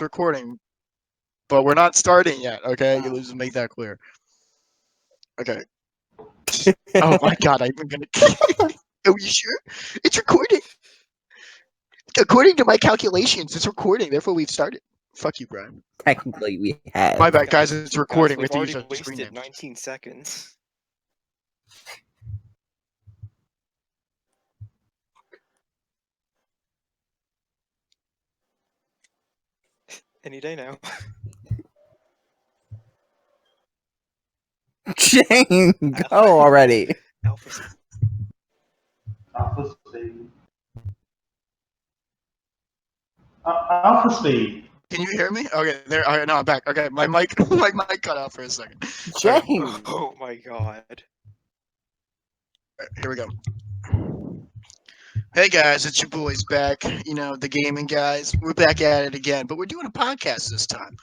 it's recording, but we're not starting yet. Okay, let's make that clear. Okay. Oh my god, I'm even gonna. Are you sure? It's recording. According to my calculations, it's recording. Therefore, we've started. Fuck you, Brian. Technically, we have. My bad, guys. It's recording. We've We have to already use our screen wasted names. 19 seconds. Any day now. Shane, go already. Alpha speed. Alpha speed. Can you hear me? Okay, there. All right, now I'm back. Okay, my mic cut out for a second. Shane. Oh my god. Right, here we go. Hey guys, it's your boys back. You know, the gaming guys. We're back at it again, but we're doing a podcast this time.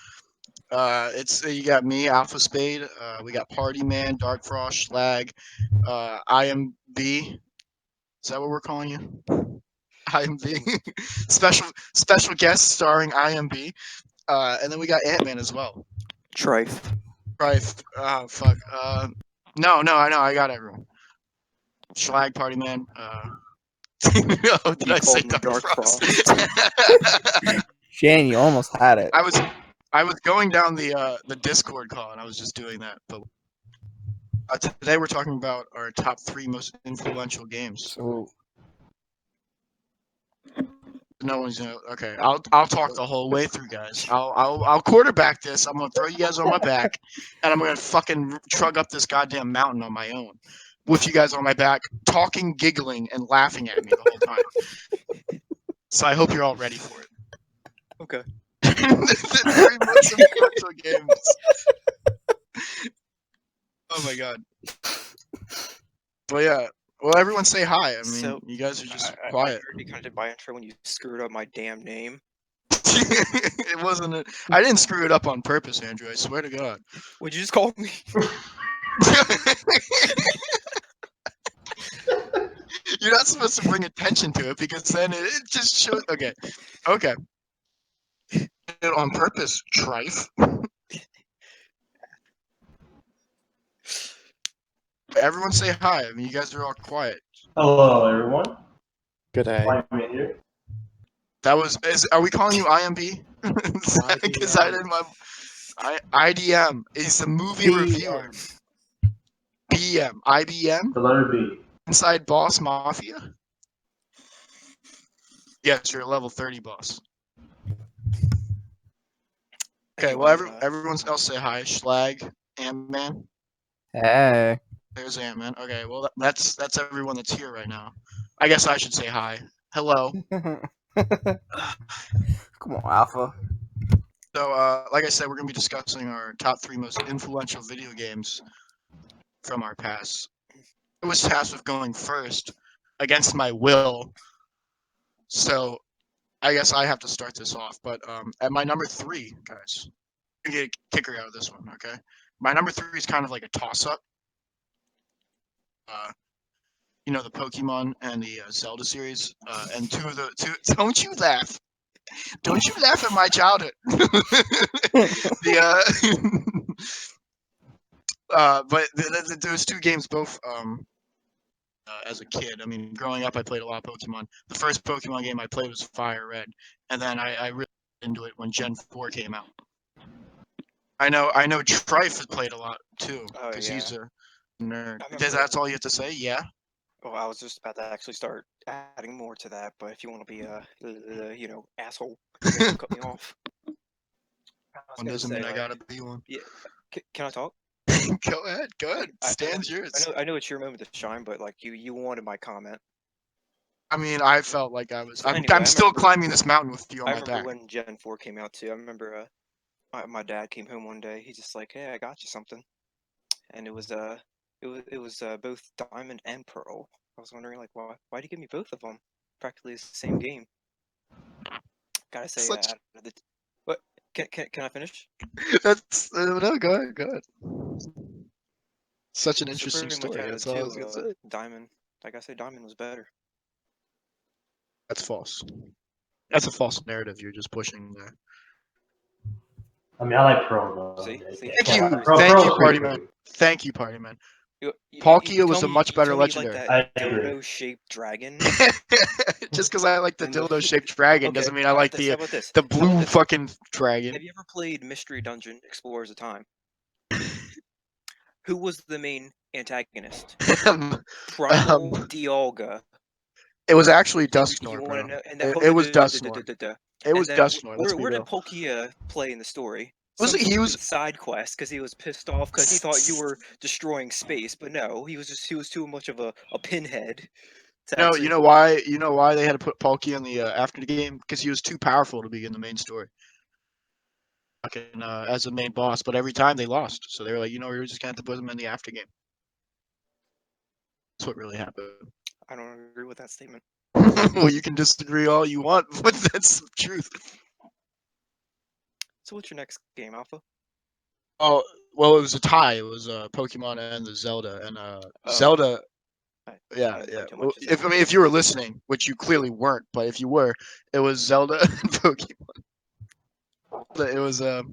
It's you got me, Alpha Spade. We got Party Man, Dark Frost, Schlag, IMB. Is that what we're calling you? IMB. special guest starring IMB. And then we got Ant-Man as well. Trife. Trife. Oh fuck. No, I know. I got everyone. Schlag, Party Man. Oh, did You I say called me Dark Dark Frost? Shane, you almost had it. I was going down the Discord call and I was just doing that. But today we're talking about our top 3 most influential games. So, No one's gonna. Okay, I'll talk the whole way through, guys. I'll quarterback this. I'm gonna throw you guys on my back, and I'm gonna fucking trug up this goddamn mountain on my own, with you guys on my back, talking, giggling, and laughing at me the whole time. So I hope you're all ready for it. Okay. The 3 most influential games. Oh my god. Well, yeah. Well, everyone say hi. I mean, So, you guys are just I quiet. already kind of did my intro when you screwed up my damn name. It wasn't. I didn't screw it up on purpose, Andrew. I swear to God. Would you just call me? You're not supposed to bring attention to it because then it just shows. Okay. Did it on purpose, Trife. Everyone say hi. I mean, you guys are all quiet. Hello, everyone. Good day. Why am I here? That was. Are we calling you IMB? Because I didn't. IDM is the movie reviewer. BM. IBM. The letter B. Inside Boss Mafia. Yes, you're a level 30 boss. Okay, well, everyone else say hi. Schlag, Ant-Man. hey. There's Ant-Man. Okay, well, that's everyone that's here right now. I guess I should say hi. Hello. Come on, Alpha. So, like I said, we're going to be discussing our top 3 most influential video games from our past. I was tasked with going first against my will. So, I guess I have to start this off. But at my number 3, guys, I'm going to get a kicker out of this one, okay? My number 3 is kind of like a toss-up. You know, the Pokemon and the Zelda series. And two. Don't you laugh. Don't you laugh at my childhood. But those 2 games both as a kid. I mean, growing up, I played a lot of Pokemon. The first Pokemon game I played was Fire Red, and then I really got into it when Gen 4 came out. I know Trife has played a lot too, because he's a nerd. That's all you have to say? Yeah. Well, I was just about to actually start adding more to that, but if you want to be asshole, cut me off. One doesn't mean I gotta be one. Yeah. Can I talk? Go ahead. Stand's yours. I know it's your moment to shine, but like you wanted my comment. I mean, I felt like I was. Anyway, I'm still climbing this mountain with you on my back. I remember when Gen 4 came out too. I remember my dad came home one day. He's just like, "Hey, I got you something," and it was both Diamond and Pearl. I was wondering like, why'd you give me both of them? Practically the same game. Gotta say, what? Can I finish? That's no, go ahead. Such an interesting story. That's all I was gonna say. Diamond, like I said, Diamond was better. That's false. That's a false narrative you're just pushing there. I mean, I like Pearl though. See? See? Thank you, Pearl, thank Pearl's you, pretty Party good. Man. Thank you, Party Man. You Palkia was tell a me, much you better tell me you like legendary. that I agree. dildo-shaped dragon? Just because I like the And the- dildo-shaped dragon doesn't Okay, mean I how about like this? How about this? the How about blue this? fucking dragon. Have you ever played Mystery Dungeon Explorers of Time? Who was the main antagonist? Primal Um, Dialga. it was actually You Dusknoir, want to bro. know? And that It was Dusknoir. It And was then Dusknoir. Let's be where did real. Palkia play in the story? Was Some it? He stupid was. side quest because he was pissed off because he thought you were destroying space, but no, he was too much of a pinhead to No, actually. you know why they had to put Palkia in the after the game? Because he was too powerful to be in the main story. Fucking as a main boss, but every time they lost, so they were like, we're just gonna have to put him in the after game. That's what really happened. I don't agree with that statement. Well, you can disagree all you want, but that's the truth. So what's your next game, Alpha? Oh, well, it was a tie. It was Pokemon and the Zelda, and Oh. Zelda. I Yeah, didn't yeah. play too Well, much Zelda. if you were listening, which you clearly weren't, but if you were, it was Zelda and Pokemon. It was it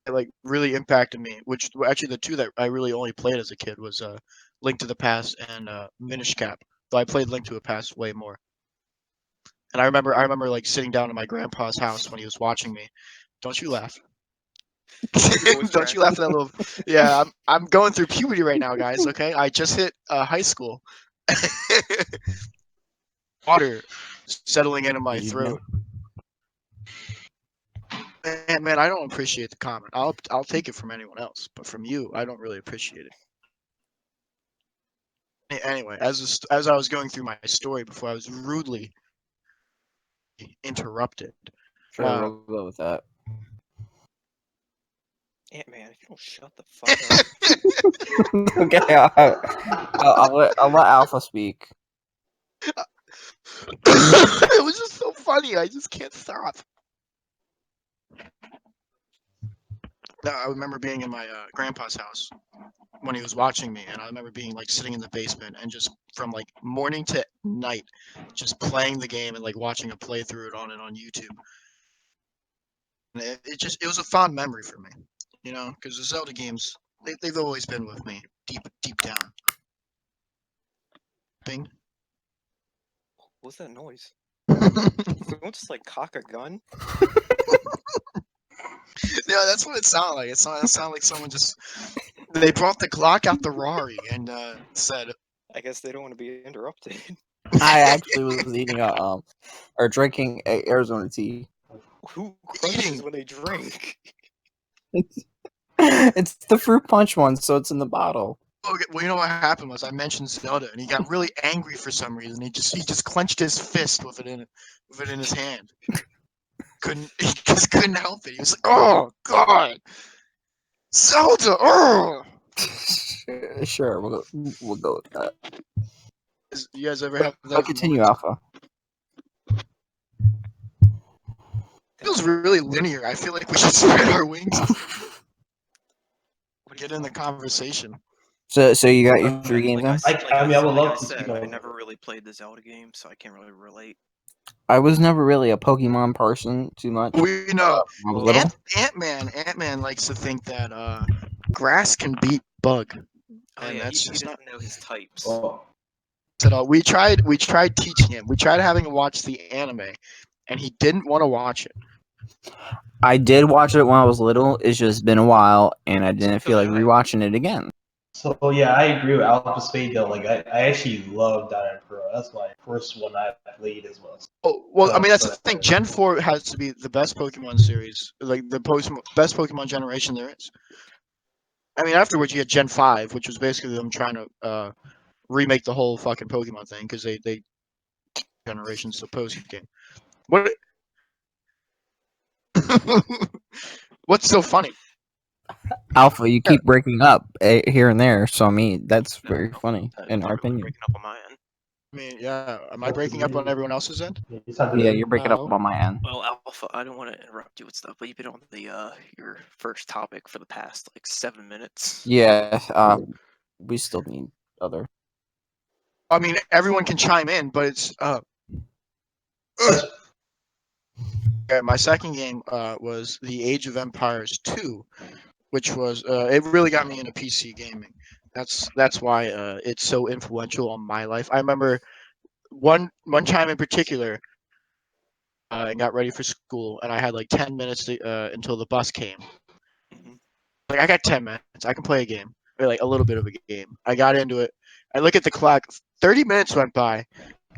like really impacted me. Which actually the two that I really only played as a kid was Link to the Past and Minish Cap. Though I played Link to the Past way more. And I remember like sitting down at my grandpa's house when he was watching me. Don't you laugh. Your voice Don't you cracked. laugh at that little. Yeah, I'm going through puberty right now, guys. Okay, I just hit high school. Water settling into my throat. And man, I don't appreciate the comment. I'll take it from anyone else, but from you, I don't really appreciate it. Anyway, as I was going through my story before I was rudely interrupted. Sure, we'll go with that. Ant-Man, if you don't shut the fuck up. Okay, I'll let Alpha speak. It was just so funny. I just can't stop. No, I remember being in my grandpa's house when he was watching me, and I remember being like sitting in the basement and just from like morning to night, just playing the game and like watching a playthrough it on YouTube. And it was a fond memory for me, because the Zelda games they've always been with me deep down. Bing. What's that noise? Yeah, Someone just like cock a gun? that's what it sounded like. It sounded like someone just they brought the Glock out the Rari and said. I guess they don't want to be interrupted. I actually was eating or drinking a Arizona tea. Who crunches Eating. when they drink? It's the fruit punch one, so it's in the bottle. Okay, well, you know what happened was I mentioned Zelda, and he got really angry for some reason. He just clenched his fist with it in his hand. He just couldn't help it. He was like, "Oh God, Zelda!" Oh. Sure, we'll go with that. You guys ever have But that? continue, moment? Alpha. It feels really linear. I feel like we should spread our wings. Get in the conversation. So you got your 3 games in? I would love to said, speak I on never really played the Zelda game, so I can't really relate. I was never really a Pokemon person too much. We know When I was little. Ant-Man likes to think that grass can beat bug, Oh and yeah, that's he just doesn't not know his types. Well, at all. We tried teaching him. We tried having him watch the anime, and he didn't want to watch it. I did watch it when I was little. It's just been a while, and I didn't feel like did I. rewatching it again. so yeah, I agree with Alpha Spade though. Like I actually love Diamond Pearl. That's my first one I played as well. Oh well, I mean that's So- the thing. Gen 4 has to be the best Pokemon series, like the best Pokemon generation there is. I mean, afterwards you had Gen 5, which was basically them trying to remake the whole fucking Pokemon thing because they generations of post game. What? What's so funny? Alpha, you keep breaking up here and there, so I mean that's very funny in our opinion. Breaking up on my end. I mean, yeah. Am I breaking up on everyone else's end? Yeah, you're breaking up No. on my end. Well, Alpha, I don't want to interrupt you with stuff, but you've been on the your first topic for the past like 7 minutes. Yeah, we still need other. I mean, everyone can chime in, but it's My second game was the Age of Empires 2, which was it really got me into PC gaming. That's why it's so influential on my life. I remember one time in particular, I got ready for school, and I had like 10 minutes until the bus came. Hmm. Like I got 10 minutes, I can play a game, or like a little bit of a game. I got into it. I look at the clock. 30 minutes went by,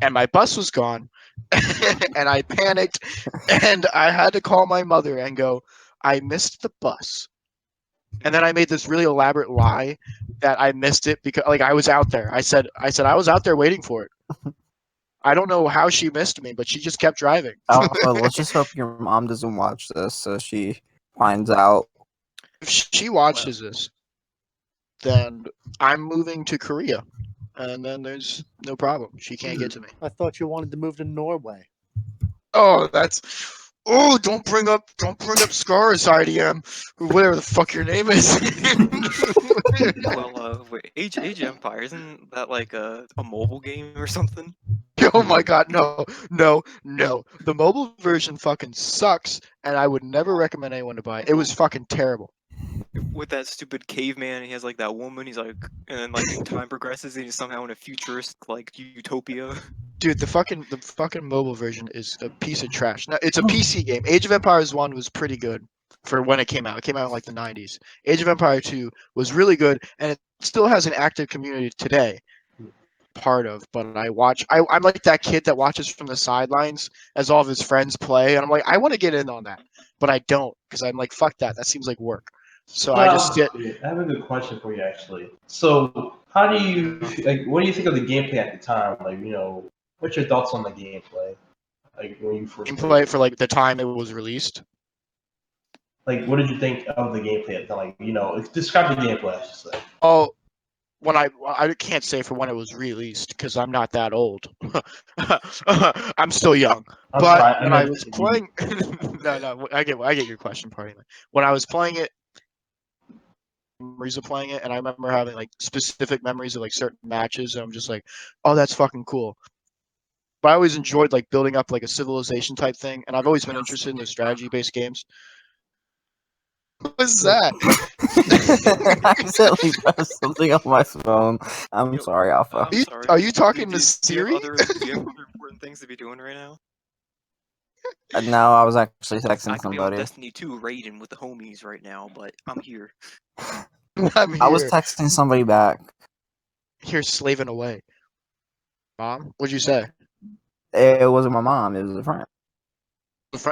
and my bus was gone, and I panicked, and I had to call my mother and go, I missed the bus. And then I made this really elaborate lie that I missed it because like I was out there. I said I was out there waiting for it. I don't know how she missed me, but she just kept driving. Alpha, let's just hope your mom doesn't watch this, so she finds out. If she watches this, then I'm moving to Korea, and then there's no problem. She can't get to me. I thought you wanted to move to Norway. Oh, that's. Oh, don't bring up Scars IDM, or whatever the fuck your name is. Well, wait, Age of Empire, isn't that like a mobile game or something? Oh my god, no, no, no. The mobile version fucking sucks, and I would never recommend anyone to buy it. It was fucking terrible. With that stupid caveman, he has like that woman. He's like, and then like time progresses, and he's somehow in a futuristic like utopia. Dude, the fucking mobile version is a piece of trash. Now, it's a PC game. Age of Empires 1 was pretty good for when it came out. It came out in like the 90s. Age of Empire 2 was really good, and it still has an active community today. Part of, but I'm like that kid that watches from the sidelines as all of his friends play, and I'm like, I want to get in on that, but I don't because I'm like, fuck that. That seems like work. So I just sit. I have a good question for you, actually. So, how do you like? What do you think of the gameplay at the time? Like, what's your thoughts on the gameplay? Like when you first And played play it? for like the time it was released. Like, what did you think of the gameplay at the time? Like, describe the gameplay. I should say. Oh, when I can't say for when it was released because I'm not that old. I'm still young. I'm But sorry, I when I meant was you. playing, no, I get your question, pardon me. When I was playing it, memories of playing it, and I remember having like specific memories of like certain matches, and I'm just like, oh, that's fucking cool. But I always enjoyed like building up like a civilization type thing, and I've always been interested in the strategy based games. What's that? I accidentally pressed something on my phone. I'm Yo, sorry, Alpha. I'm sorry. Are you talking to Do you have Siri? do you have other important things to be doing right now? No, I was actually I texting could be on somebody. Destiny 2 raiding with the homies right now, but I'm here. I'm I was here, texting somebody back. here slaving away. Mom, what'd you say? It wasn't my mom. It was a friend.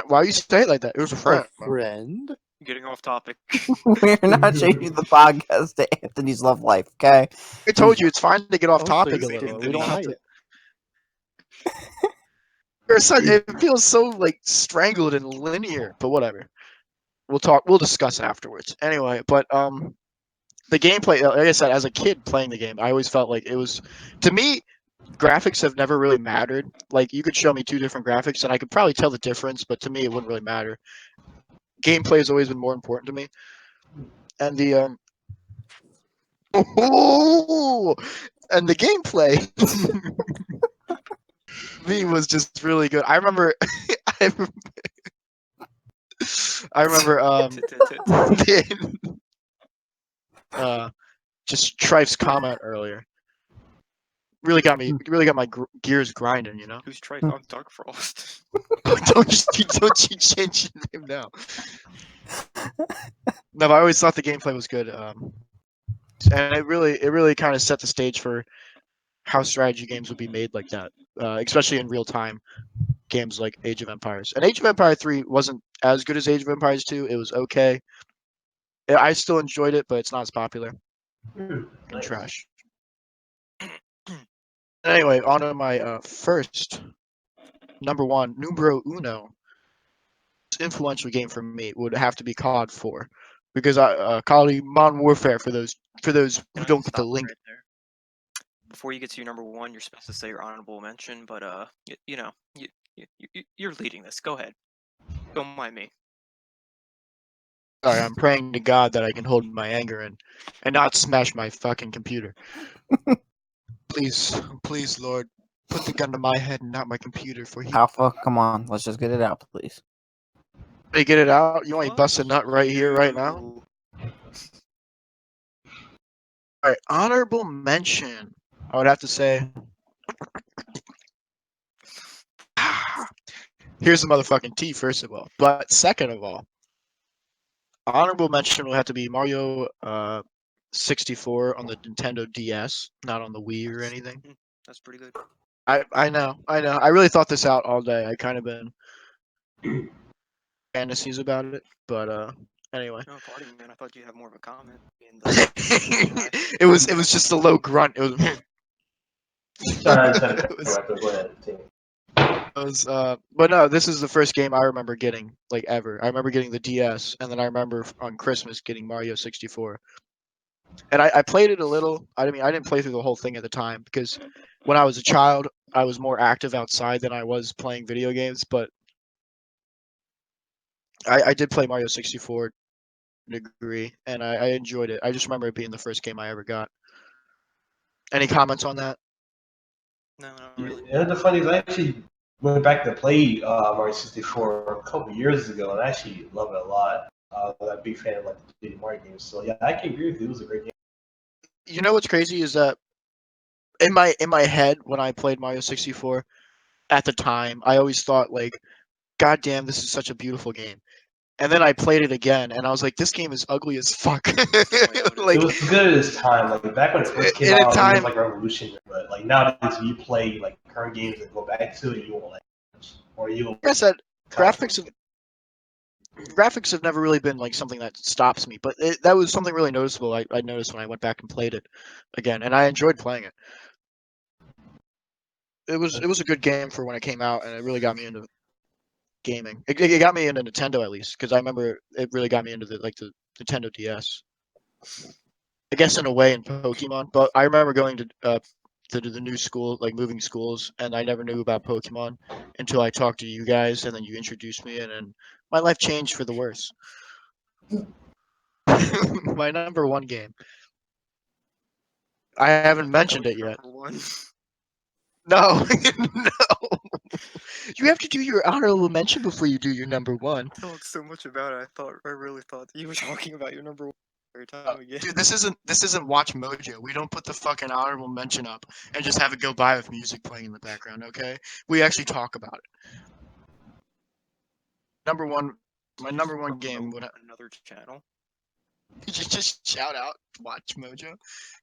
Why you say it like that? It was a A friend. friend? Getting off topic. We're not changing the podcast to Anthony's love life, okay? I told you it's fine to get off Oh, topic a please little. do. We don't hate it. It feels so like strangled and linear, but whatever. We'll discuss afterwards. Anyway, but the gameplay, like I said, as a kid playing the game, I always felt like it was, to me, graphics have never really mattered. Like you could show me two different graphics and I could probably tell the difference, but to me it wouldn't really matter. Gameplay has always been more important to me. And the and the gameplay me was just really good. I remember I, I remember uh just Trife's comment earlier really got my gears grinding, you know. Who's trying on Dark Frost? Don't you change your name now. No, but I always thought the gameplay was good, and it really kind of set the stage for how strategy games would be made like that, especially in real time games like Age of Empires. And Age of Empire 3 wasn't as good as Age of Empires 2. It was okay. I still enjoyed it, but it's not as popular and Nice. trash. Anyway, on to my first numero uno influential game for me would have to be COD 4, because Call of Duty Modern Warfare for those who Can I don't get the stop link. right there? Before you get to your number one, you're supposed to say your honorable mention, but you're leading this. Go ahead. Don't mind me. Sorry, I'm praying to God that I can hold my anger and not smash my fucking computer. Please, Lord, put the gun to my head and not my computer, for he. Alpha, come on. Let's just get it out, please. They get it out. You want me to bust a nut right here, right now? You. All right, honorable mention. I would have to say. Here's the motherfucking tea, first of all. But second of all, honorable mention will have to be Mario 64 on the Nintendo DS, not on the Wii or anything. That's pretty good. I know. I really thought this out all day. I kind of been fantasies about it, but anyway. No, party man. I thought you had more of a comment. In the... it was just a low grunt. It was. Sorry, I just had to it was, cut you off. Go ahead. but no, this is the first game I remember getting like ever. I remember getting the DS, and then I remember on Christmas getting Mario 64. And I played it a little. I mean, I didn't play through the whole thing at the time because when I was a child, I was more active outside than I was playing video games. But I did play Mario 64 to a degree, and I enjoyed it. I just remember it being the first game I ever got. Any comments on that? No, not really. Yeah, the funny is, I actually went back to play Mario 64 a couple years ago, and I actually love it a lot. I'm a big fan of like the Mario games, so yeah, I can agree with you. It was a great game. You know what's crazy is that in my head when I played Mario 64 at the time, I always thought like, God damn, this is such a beautiful game. And then I played it again, and I was like, this game is ugly as fuck. It like was good at its time. Like back when it first came in a out, it was time, like revolutionary. But like nowadays, you play like current games and go back to it, you won't like, it, or you. like I said, graphics have never really been like something that stops me, but that was something really noticeable. I noticed when I went back and played it again, and I enjoyed playing it. It was a good game for when it came out, and it really got me into gaming. It got me into Nintendo at least, because I remember it really got me into the Nintendo DS. I guess in a way in Pokemon, but I remember going to the new school, like moving schools, and I never knew about Pokemon until I talked to you guys, and then you introduced me, and then my life changed for the worse. My number one game. I haven't mentioned it yet. No, no. You have to do your honorable mention before you do your number one. Talked so much about it. I really thought that you were talking about your number one every time again. Dude, this isn't Watch Mojo. We don't put the fucking honorable mention up and just have it go by with music playing in the background, okay? We actually talk about it. Number one, my number one game would Another channel. you just shout out Watch Mojo,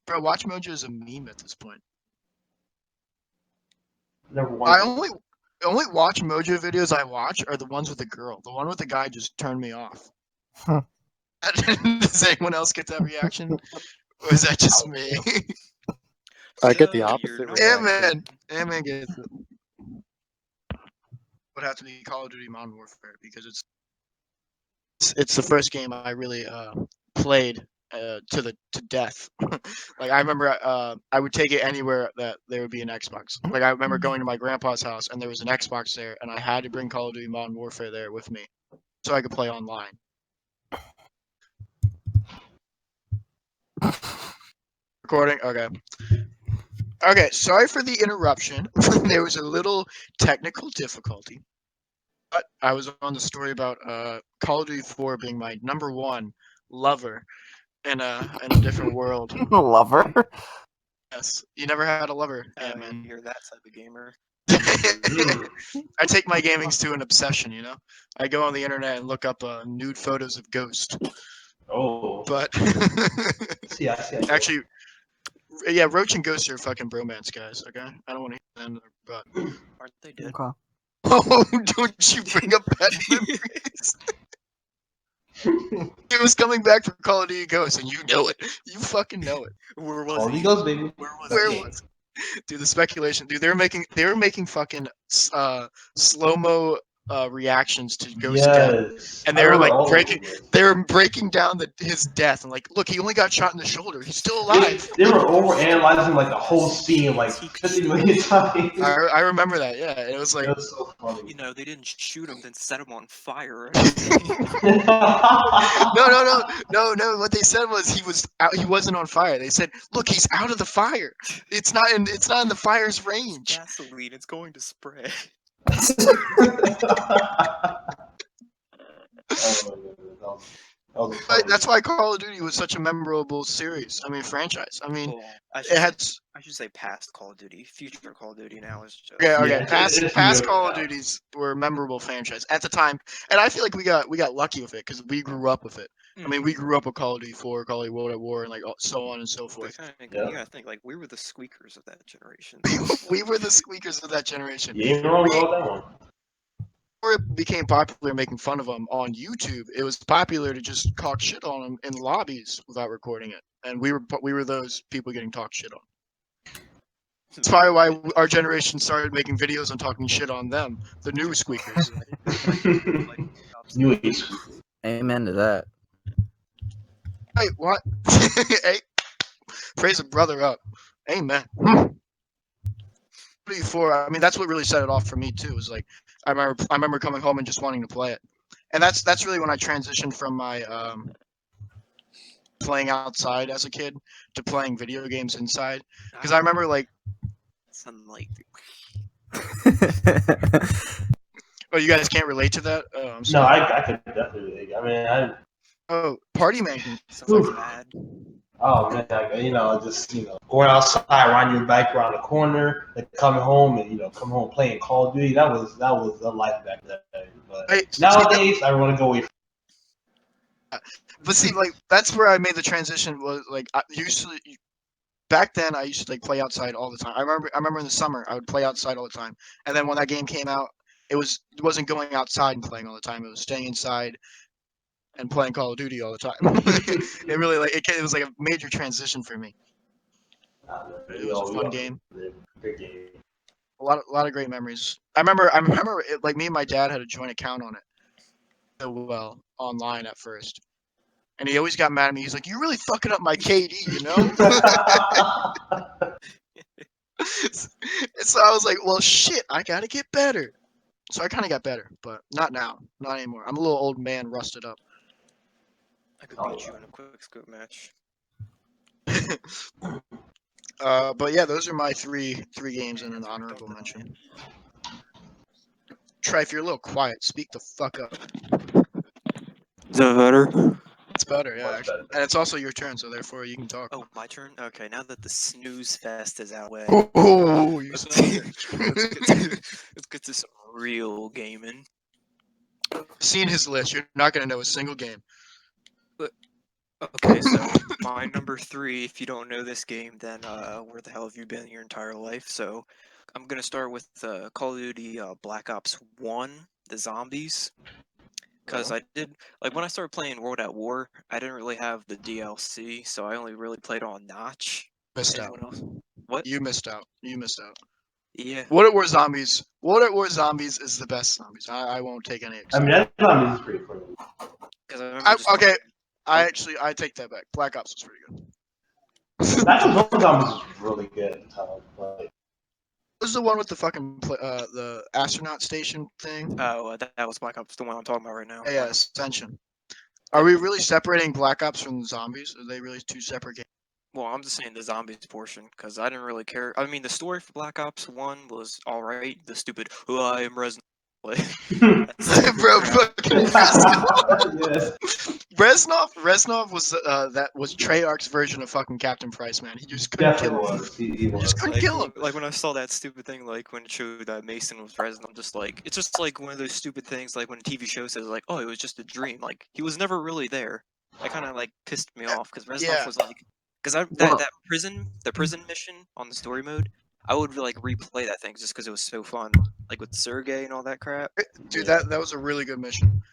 bro. Watch Mojo is a meme at this point. Number one. I only Watch Mojo videos I watch are the ones with the girl. The one with the guy just turned me off. Huh. Does anyone else get that reaction? Or is that just me? I get the So, opposite your reaction. Ant-Man. Ant-Man gets it. Would have to be Call of Duty Modern Warfare because it's the first game I really played to death. Like I remember I would take it anywhere that there would be an Xbox. Like I remember going to my grandpa's house and there was an Xbox there, and I had to bring Call of Duty Modern Warfare there with me so I could play online. Recording? Okay. Okay, sorry for the interruption. There was a little technical difficulty. But I was on the story about Call of Duty 4 being my number one lover in a different world. Lover. Yes. You never had a lover, man. You're that type of gamer. I take my gamings to an obsession, you know? I go on the internet and look up nude photos of Ghost. Oh. But See, I see. actually, yeah, Roach and Ghost are fucking bromance guys, okay? I don't want to hear that, but Aren't they dead? Okay. oh, don't you bring up bad memories. It was coming back for Call of Duty Ghost, and you know it. You fucking know it. Where was All he? he goes, baby. Where was it? Dude, the speculation. Dude, they were making fucking slow-mo reactions to Ghost death. Yes. And I they were remember like all of breaking this. they were breaking down his death and like, look, he only got shot in the shoulder. He's still They, alive. they were over analyzing like the whole scene like 50 million times. I remember that, yeah. It was like It was so funny. You know, they didn't shoot him, then set him on fire or anything. no. What they said was he was out, he wasn't on fire. They said, look, he's out of the fire. It's not in the fire's range. Gasoline, it's going to spread. That was a fun That's game. why Call of Duty was such a memorable series. I mean, franchise. I mean, Well, I it had. should say past Call of Duty. Future Call of Duty now is just. Okay, Yeah, okay. it's Past newer Call of now. Duties were memorable franchise at the time, and I feel like we got lucky with it because we grew up with it. I mean, we grew up with Call of Duty 4, Call of Duty World at War, and like so on and so But forth. Yeah. you gotta think like we were the squeakers of that generation. We were the squeakers of that generation. You ain't wrong about that one. Before it became popular making fun of them on YouTube, it was popular to just talk shit on them in lobbies without recording it, and we were those people getting talked shit on. That's probably why our generation started making videos on talking shit on them, the new squeakers. New age. Amen to that. Hey, what? Hey, praise a brother up. Amen. Before, I mean, that's what really set it off for me too. Was like, I remember coming home and just wanting to play it, and that's really when I transitioned from my playing outside as a kid to playing video games inside. Because I remember like, Sunlight. oh, you guys can't relate to that. Oh, I'm No, sorry. I could definitely. I mean, Oh, party man. Sounds like Oof. bad. oh man, just going outside, around your back, around the corner, like coming home and come home playing Call of Duty. That was the life back then. But Hey, see, nowadays, I want to go away. but see, like that's where I made the transition. Was like I used to back then. I used to like play outside all the time. I remember in the summer I would play outside all the time, and then when that game came out, it wasn't going outside and playing all the time. It was staying inside and playing Call of Duty all the time. It really like it was like a major transition for me. It was a fun game. Good game. A lot of great memories. I remember it, like me and my dad had a joint account on it. So well online at first. And he always got mad at me. He's like, "You're really fucking up my KD, you know?" So I was like, "Well, shit, I gotta get better." So I kind of got better, but not now, not anymore. I'm a little old man, rusted up. I could beat you in a quick scope match. But yeah, those are my three games and an honorable mention. Try if you're a little quiet, speak the fuck up. Is that better? It's better, yeah, Much actually. better. And it's also your turn, so therefore you can talk. Oh, my turn? Okay, now that the snooze fest is out of the way, Oh, you let's, son of a let's get to some real gaming. Seeing his list, you're not gonna know a single game. Okay, so my number 3, if you don't know this game, then where the hell have you been your entire life? So I'm gonna start with Call of Duty Black Ops 1, the zombies. Because I did, like, when I started playing World at War, I didn't really have the DLC, so I only really played on Notch. Missed out. Everyone else. What? You missed out. You missed out. Yeah. What at War Zombies? What at War Zombies is the best zombies. I won't take any. I mean, that zombie is pretty funny. Because I remember just Okay, What? I take that back. Black Ops was pretty good. Natural Zone Zombies was really good at the time. Like, This is the one with the fucking the astronaut station thing. Oh, that was Black Ops, the one I'm talking about right now. Yeah, Black Ops. Ascension. Are we really separating Black Ops from the zombies? Are they really two separate games? Well, I'm just saying the zombies portion, because I didn't really care. I mean, the story for Black Ops 1 was alright. The stupid, oh, I am Reznov. Bro, fucking yes. Reznov was that was Treyarch's version of fucking Captain Price, man. He just couldn't kill Definitely him. was. He He was. just couldn't kill him. Like when I saw that stupid thing, like when it showed that Mason was Reznov, I'm just like, it's just like one of those stupid things, like when a TV show says, like, oh, it was just a dream. Like, he was never really there. That kind of, like, pissed me off, because Reznov Yeah. was like, because Well- that prison mission on the story mode, I would, like, replay that thing just because it was so fun. Like, with Sergey and all that crap. Dude, Yeah. that was a really good mission.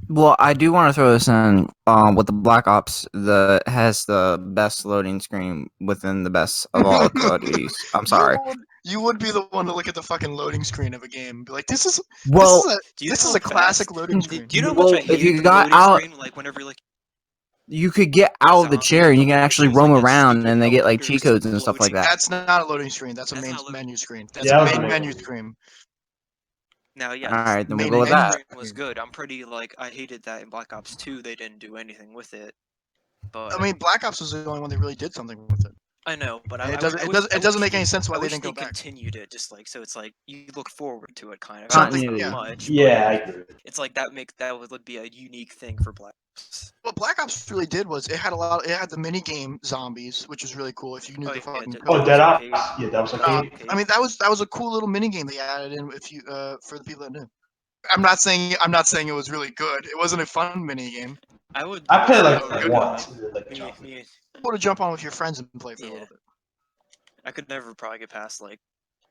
Well, I do want to throw this in with the Black Ops. Has the best loading screen within the best of all the Call of Duties. I'm sorry. You would be the one to look at the fucking loading screen of a game and be like, this is Well, Do you this know is a how classic fast- loading Do screen. you know how Well, much I if hated you the got loading out- screen? Like, whenever, like, you could get out of the zombie chair and you can it actually shows, roam like, that around stupid and they get like elevator cheat codes and stuff like explosion. that. That's not a loading screen. That's a That's main not a loading- menu screen. That's Yeah, a that was main a menu menu. screen. Now, yeah, Alright, then we'll main go with menu that. screen was good. I'm pretty, like, I hated that in Black Ops 2 they didn't do anything with it. But I mean, Black Ops was the only one that really did something with it. I know, but And I it doesn't. I It wish doesn't. I It doesn't wish make any sense why I they wish didn't they go back. continued it, just like so it's like you look forward to it kind of. Something- Not yeah. much, Yeah, I but agree. it's like that would be a unique thing for Black Ops. What Black Ops really did was it had a lot. It had the mini game zombies, which was really cool if you knew Oh the yeah, fucking Dead Oh, code. Dead Arcade. Ops. Yeah, that was Dead okay. Arcade. I mean, that was a cool little mini game they added in if you for the people that knew. I'm not saying it was really good. It wasn't a fun mini game. I would. I played say, Oh, like good once. And then, like, me, jumped. me, Cool to jump on with your friends and play for a Yeah. little bit. I could never probably get past like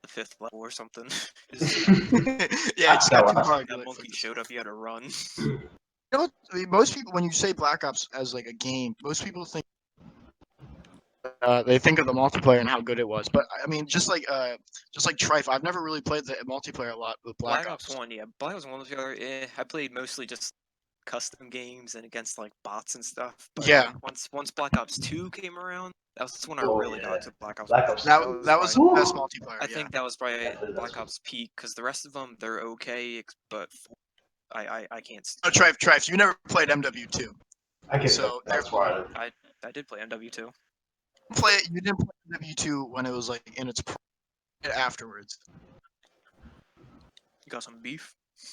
the 5th level or something. Yeah, it just got too That hard. That monkey showed up, you had to run. You know what? I mean, most people, when you say Black Ops as like a game, most people think they think of the multiplayer and how good it was. But I mean, just like Trife, I've never really played the multiplayer a lot with Black Ops. 1, yeah. Black Ops 1 was the other. I played mostly just custom games and against like bots and stuff. But Yeah. once Black Ops 2 came around, that was when I Oh, really got yeah. into Black Ops. Black Ops That 2. that was the probably- best multiplayer. I think that was probably Definitely Black that's Ops peak because the rest of them they're okay, but I can't. Oh, Trife, you never played MW2. I guess So, that's why. I did play MW2. You didn't play MW2 when it was like in its afterwards. You got some beef.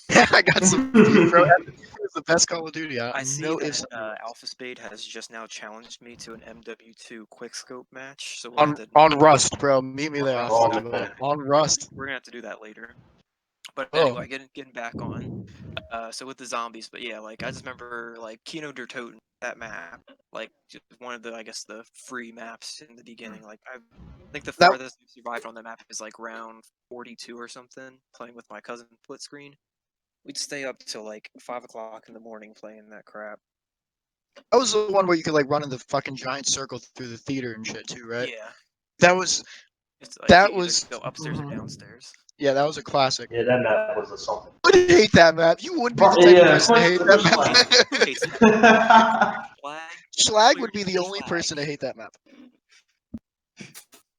I got some beef, bro. MW2 is the best Call of Duty. I see no that ifs, ands, or buts. Alpha Spade has just now challenged me to an MW2 quickscope match, so we'll have to, on Rust, bro. Meet me there. Rust. Oh, I'll man. on Rust. we're gonna have to do that later. But Oh. anyway, getting back on. So with the zombies, but yeah, like I just remember like Kino der Toten, that map, like just one of the I guess the free maps in the beginning. Like I think the That- farthest I survived on the map is like round 42 or something, playing with my cousin split screen. We'd stay up till like 5 o'clock in the morning playing that crap. That was the one where you could like run in the fucking giant circle through the theater and shit too, right? Yeah, That was it's like That you either was- go upstairs mhm. or downstairs. yeah, that was a classic. Yeah, that map was a something. I would hate that map. You would be the Bro, type yeah, of person to hate Who that map. Who hates that flag? Schlag would be the only Schlag. person to hate that map.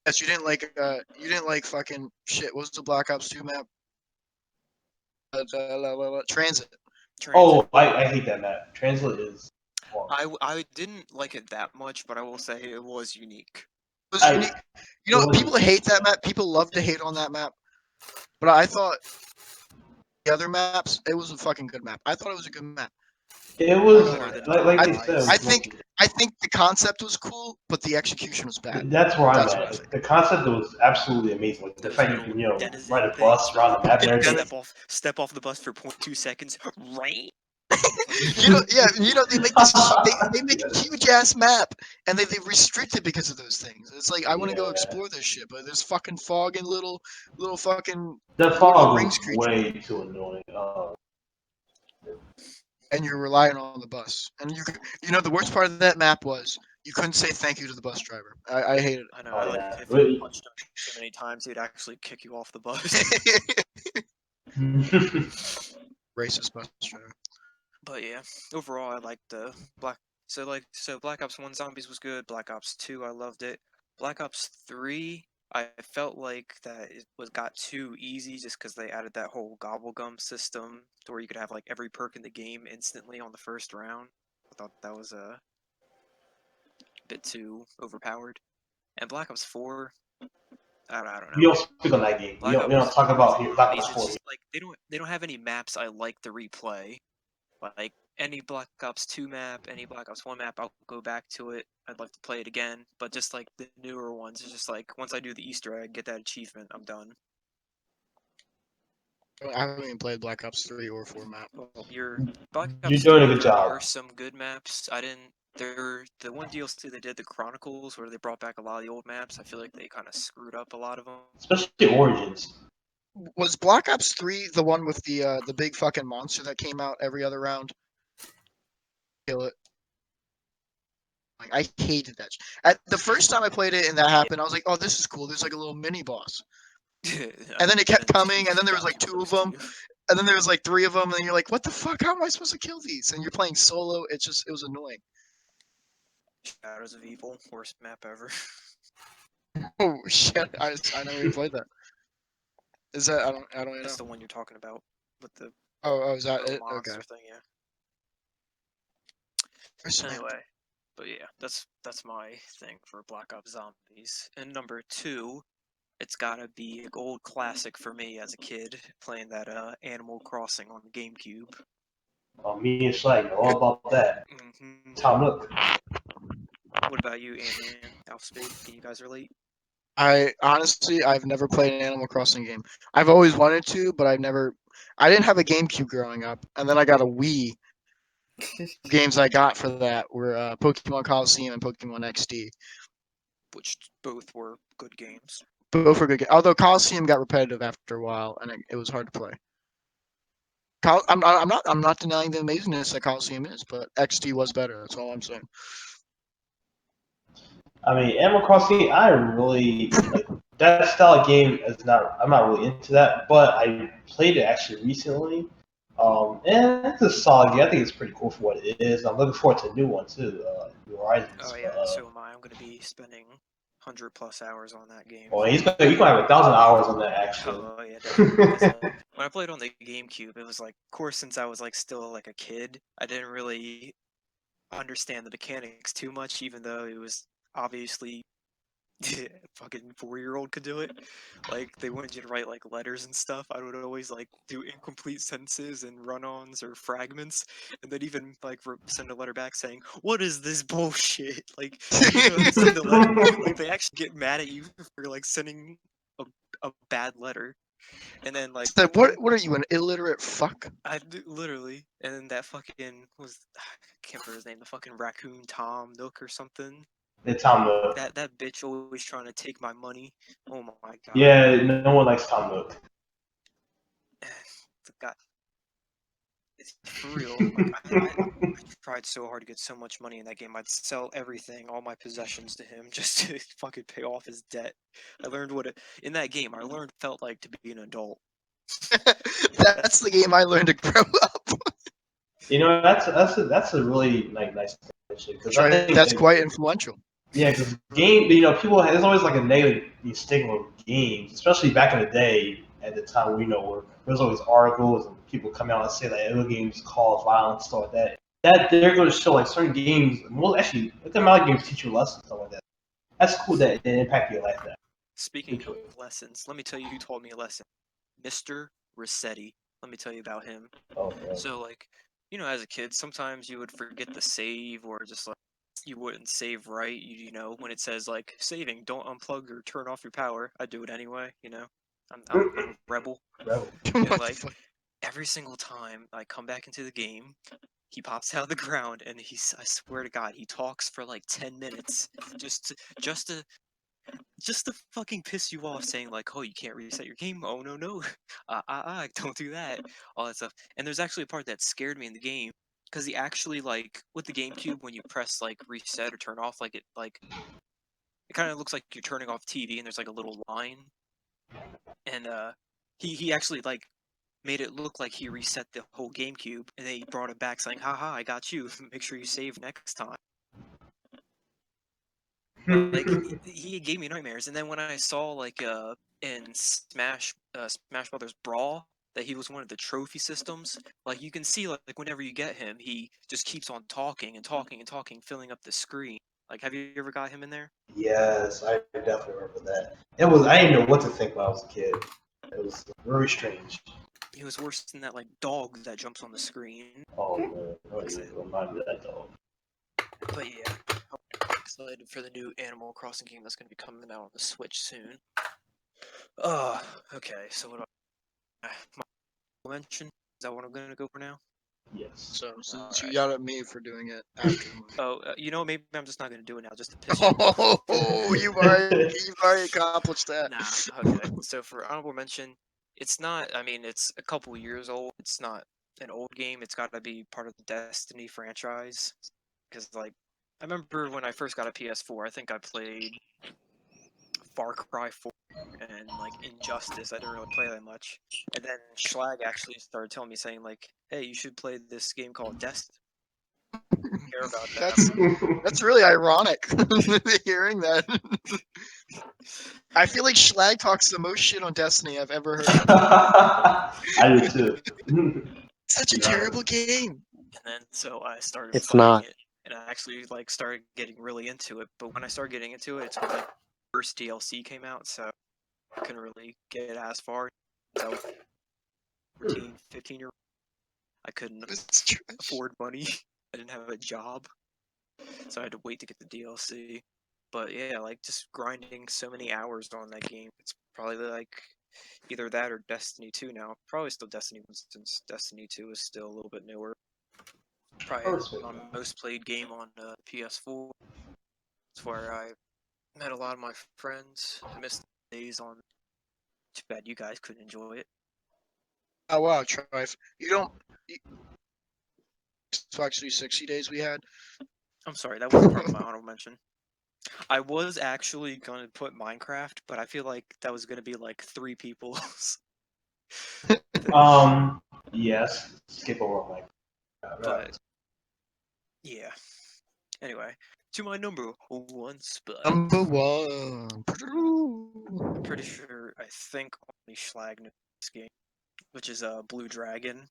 Yes, you didn't like fucking shit. What was the Black Ops 2 map? Transit. Oh, I hate that map. Translate is. I didn't like it that much, but I will say it was unique. It was I- unique. You know, it was- people hate that map. People love to hate on that map. But I thought the other maps, it was a fucking good map. I thought it was a good map. It was Better than like they Rise. said. it was I think- mostly- I think the concept was cool, but the execution was bad. That's where I'm That's what I at. think. The concept was absolutely amazing. Like, the Those fact you little can, denizen ride a things. bus around the map and everything. Step off the bus for 0.2 seconds, right? They make this they make a huge ass map and they restrict it because of those things. It's like I want to go Yeah. explore this shit, but there's fucking fog and little fucking The Lord of fog the Rings was creature. way too annoying. And you're relying on the bus. And the worst part of that map was you couldn't say thank you to the bus driver. I hated it. I know. Oh, Like yeah. if you punched him too many times, he'd actually kick you off the bus. Racist bus driver. But yeah, overall, I liked Black. So Black Ops 1 Zombies was good. Black Ops 2, I loved it. Black Ops 3, I felt like that it got too easy just because they added that whole gobblegum system to where you could have like every perk in the game instantly on the first round. I thought that was a bit too overpowered. And Black Ops 4, I don't know. We don't speak on that game. We Black don't Ops talk about is Black it's Ops 4. just like they don't have any maps I like to replay. Like any Black Ops 2 map, any Black Ops 1 map, I'll go back to it. I'd like to play it again. But just like the newer ones, it's just like once I do the Easter egg, get that achievement, I'm done. I haven't even played Black Ops 3 or 4 map. Your Black Ops You're doing a 3, good there job. are some good maps. I didn't. The one DLC they did, the Chronicles, where they brought back a lot of the old maps. I feel like they kind of screwed up a lot of them. Especially Origins. Was Black Ops 3 the one with the big fucking monster that came out every other round? Kill it. Like I hated that. The first time I played it and that happened, I was like, "Oh, this is cool. There's like a little mini boss." And then it kept coming, and then there was like 2 of them, and then there was like 3 of them, and then you're like, "What the fuck? How am I supposed to kill these?" And you're playing solo. It was annoying. Shadows of Evil, worst map ever. Oh shit! I never even played that. Is that I don't even know. That's the one you're talking about with the Oh, is that little it? monster Okay. thing, yeah. First map. Anyway, But yeah, that's my thing for Black Ops Zombies. And number 2, it's gotta be a old classic for me as a kid playing that Animal Crossing on the GameCube. Me and Slag know all about that. Hmm Tom Nook. What about you, Ant-Man, Alphspade? Can you guys relate? I've never played an Animal Crossing game. I've always wanted to, but I've never. I didn't have a GameCube growing up, and then I got a Wii. Games I got for that were Pokemon Coliseum and Pokemon XD. Which both were good games. Both were good games. Although Coliseum got repetitive after a while, and it was hard to play. I'm not denying the amazingness that Coliseum is, but XD was better. That's all I'm saying. I mean, Animal Crossing, I really like that style of game. Is not, I'm not really into that, but I played it actually recently. And it's a solid game. I think it's pretty cool for what it is. I'm looking forward to a new one too, New Horizons. Oh yeah, so am I. I'm gonna be spending 100+ hours on that game. Well, you can have 1,000 hours on that actually. Oh yeah, definitely. 'Cause, like, when I played on the GameCube, it was like, of course, since I was like still like a kid, I didn't really understand the mechanics too much, even though it was obviously fucking 4-year-old could do it. Like they wanted you to write like letters and stuff. I would always like do incomplete sentences and run-ons or fragments, and then even like send a letter back saying, "What is this bullshit?" Like, do you know how to send a letter? Like they actually get mad at you for like sending a bad letter, and then like So what are you, an illiterate fuck? literally, and then that fucking was I can't remember his name, the fucking raccoon Tom Nook or something. It's Tom Nook. That bitch always trying to take my money. Oh my god. Yeah, no one likes Tom Nook. God, it's for real. Like I tried so hard to get so much money in that game. I'd sell everything, all my possessions to him just to fucking pay off his debt. I learned in that game. I learned felt like to be an adult. That's the game I learned to grow up. You know, that's a really nice thing actually, because I think That's quite influential. yeah, because game, you know, people there's always like a negative stigma of games, especially back in the day. At the time, we know where there's always articles and people come out and say that other games cause violence, stuff like that. That they're going to show like certain games. Well, actually, the amount of games teach you lessons, stuff like that. That's cool that it impacted your life. That Speaking of lessons, let me tell you who taught me a lesson. Mr. Rossetti. Let me tell you about him. oh man. So like, you know, as a kid, sometimes you would forget to save or just like you wouldn't save right. You know, when it says like saving, don't unplug or turn off your power. I do it anyway. You know, I'm a rebel. Rebel. And What the like fuck? every single time I come back into the game, he pops out of the ground and I swear to God, he talks for like 10 minutes just to just to fucking piss you off, saying like, "Oh, you can't reset your game. Oh no, don't do that." All that stuff. And there's actually a part that scared me in the game because he actually like with the GameCube when you press like reset or turn off, like it kind of looks like you're turning off TV and there's like a little line, and he actually like made it look like he reset the whole GameCube, and then he brought it back saying, "Haha, I got you. Make sure you save next time." Like he gave me nightmares. And then when I saw like in Smash Brothers Brawl that he was one of the trophy systems, like you can see like whenever you get him, he just keeps on talking and talking and talking, filling up the screen. Like, have you ever got him in there? Yes, I definitely remember that. It was I didn't know what to think when I was a kid. It was very strange. He was worse than that like dog that jumps on the screen. Oh man, oh, you reminded me of that dog. But yeah, I'm excited for the new Animal Crossing game that's going to be coming out on the Switch soon. Okay. So what? My mention? Is that what I'm going to go for now? Yes. So since Alright. you yelled at me for doing it after the movie. Oh, you know, maybe I'm just not going to do it now, just to piss you off. Oh, you've already accomplished that. Nah. Okay. So for honorable mention, it's not. I mean, it's a couple years old. It's not an old game. It's got to be part of the Destiny franchise. Because like, I remember when I first got a PS4, I think I played Far Cry 4 and like Injustice. I didn't really play that much. And then Schlag actually started telling me saying like, "Hey, you should play this game called Destiny." Care about that. That's really ironic hearing that. I feel like Schlag talks the most shit on Destiny I've ever heard. I do too. Such a Yeah. terrible game. And then so I started It's playing not. it. and I actually like started getting really into it. But when I started getting into it, it's when like first DLC came out, so I couldn't really get as far. So I was 14, 15 year old. I couldn't It's trash. afford money. I didn't have a job, so I had to wait to get the DLC. But yeah, like just grinding so many hours on that game. It's probably like either that or Destiny 2 now. Probably still Destiny 1 since Destiny 2 is still a little bit newer. Probably Respect my that. most played game on PS4. It's where I met a lot of my friends. I missed the days on. Too bad you guys couldn't enjoy it. Oh wow, Trife. You don't. Xbox 360 days we had. I'm sorry, that wasn't part of my honorable mention. I was actually gonna put Minecraft, but I feel like that was gonna be like 3 people's thing. Yes. Skip over like. But yeah. Anyway, to my number 1 spot. Number 1. Pretty sure I think only Schlag knows this game, which is Blue Dragon.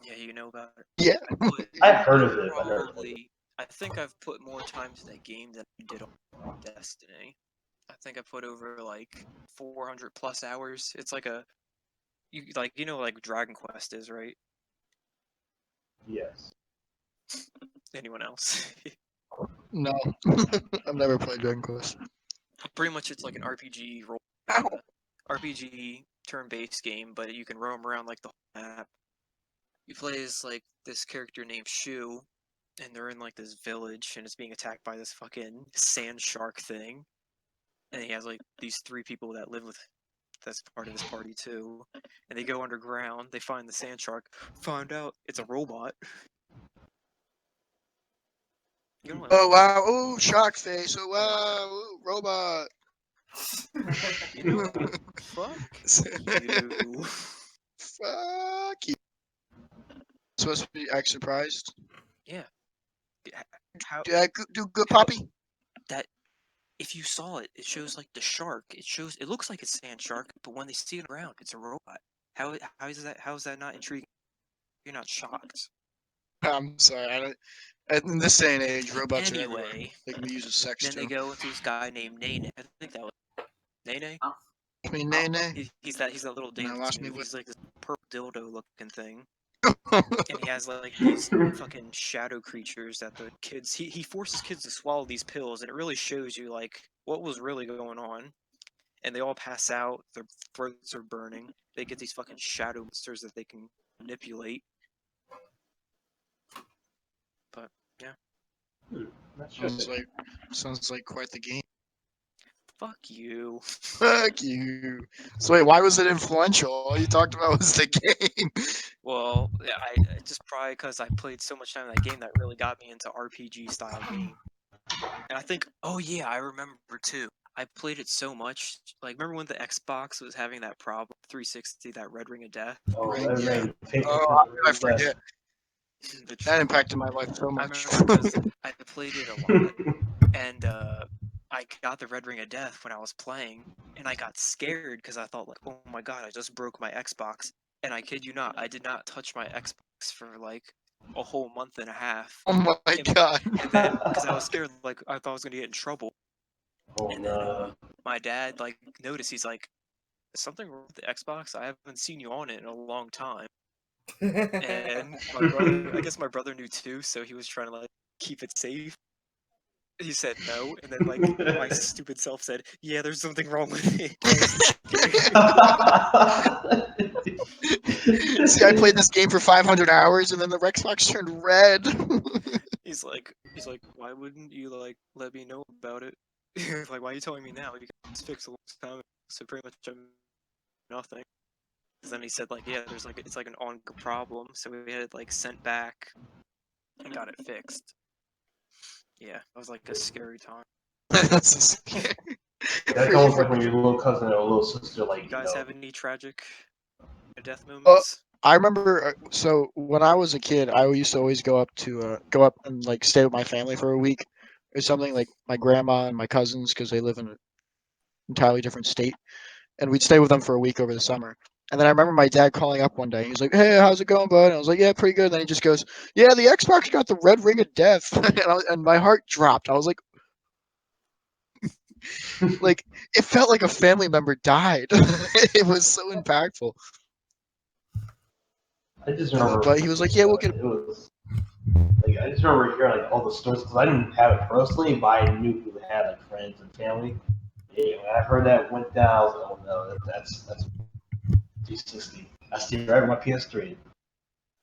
Yeah, you know about it. Yeah. But I've heard of it, but never played it. probably, I think I've put more time to that game than I did on Destiny. I think I put over like 400 plus hours. It's like a, you know like Dragon Quest is, right? Yes. Anyone else? No. I've never played Dragon Quest. Pretty much, it's like an RPG role, Ow. RPG turn-based game, but you can roam around like the whole map. You play as like this character named Shu, and they're in like this village, and it's being attacked by this fucking sand shark thing. And he has like these 3 people that live with. That's part of his party too. And they go underground. They find the sand shark. Find out it's a robot. You know what? Oh wow. Oh, shock face. Oh wow. Ooh, robot. You know what? Fuck you. Fuck you. Supposed to be act surprised. Yeah. How Did I do good, Poppy? that? If you saw it, it shows like the shark. It looks like a sand shark, but when they see it around, it's a robot. How is that? How is that not intriguing? You're not shocked. I'm sorry. I don't. In this day and age, robots are everywhere. Anyway, They can be used as sex then they too. go into this guy named Nene. I think that was Nene. I mean, nay, nay. He's that little No, dance lost me move. with- He's like this purple dildo looking thing, and he has like these fucking shadow creatures that the kids. He forces kids to swallow these pills, and it really shows you like what was really going on. And they all pass out. Their throats are burning. They get these fucking shadow monsters that they can manipulate. But yeah, Not sounds sure. like quite the game. fuck you. Fuck you. So wait, why was it influential? All you talked about was the game. Well, yeah, I just probably because I played so much time in that game that really got me into RPG style game. And I think, oh yeah, I remember too. I played it so much. Like, remember when the Xbox was having that problem, 360, that red ring of death? Oh, Right, that yeah. rain. Pink. Oh, I forget. Yes. That impacted my life so I much. remember because I played it a lot, and I got the red ring of death when I was playing, and I got scared because I thought like, oh my god, I just broke my Xbox. And I kid you not, I did not touch my Xbox for like a whole month and a half. Oh my And, god. and then because I was scared, like I thought I was gonna get in trouble. Oh And then no. my dad like noticed. He's like, "Is something wrong with the Xbox? I haven't seen you on it in a long time." And my brother, I guess my brother knew too, so he was trying to like keep it safe. He said no, and then like my stupid self said, "Yeah, there's something wrong with it." I was scared. See, I played this game for 500 hours, and then the Xbox turned red. he's like, why wouldn't you like let me know about it? Like, why are you telling me now? You guys fixed a long time ago, so pretty much I'm nothing. 'Cause then he said like, yeah, there's like it's like an ongoing problem, so we had it like sent back and got it fixed. Yeah, that was like a scary time. That's so scary. That almost like when your little cousin or little sister, like, You guys have any tragic death Oh, moments? I remember. So when I was a kid, I used to always go up and like stay with my family for a week or something. Like my grandma and my cousins, because they live in an entirely different state, and we'd stay with them for a week over the summer. And then I remember my dad calling up one day. He was like, "Hey, how's it going, bud?" And I was like, "Yeah, pretty good." And then he just goes, "Yeah, the Xbox got the red ring of death," and my heart dropped. I was like, it felt like a family member died. It was so impactful. I just remember. But he was like, "Yeah, we'll get." It was like I just remember hearing like all the stories because I didn't have it personally, but I knew people that had like friends and family. Yeah, when I heard that went down, I was like, oh no, that's 360. I see right with my PS3.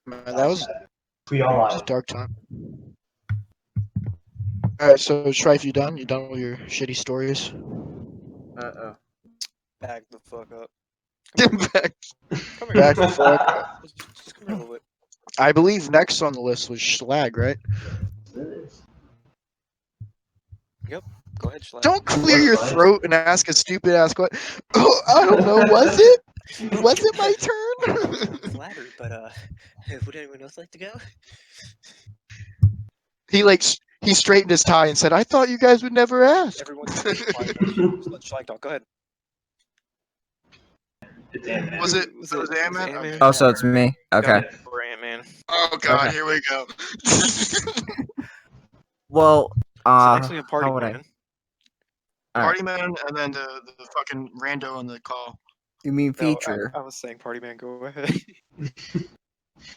Man, I that was free just online. a dark time. All right, so Strife, you done? You done with your shitty stories? Uh-oh. Back the fuck up. Back, Come here. back the fuck. Just come here a little bit. I believe next on the list was Schlag, right? Go ahead, Schlag. Don't clear What's your fine? throat and ask a stupid ass question. Oh, I don't know. Was it? Was it my turn? Flattered, but would anyone else like to go? He straightened his tie and said, "I thought you guys would never ask." Everyone just be quiet. Just let Schlag talk. Go ahead. It's Ant-Man. Was it? Was Was it it Ant-Man? Ant-Man? Okay. Oh, so it's me. Okay. Yeah. Or Ant-Man. Oh god, Okay. here we go. Well, It's actually a party how would I? man. Party man, and then the fucking rando on the call. You mean No, feature? I was saying party man. Go ahead.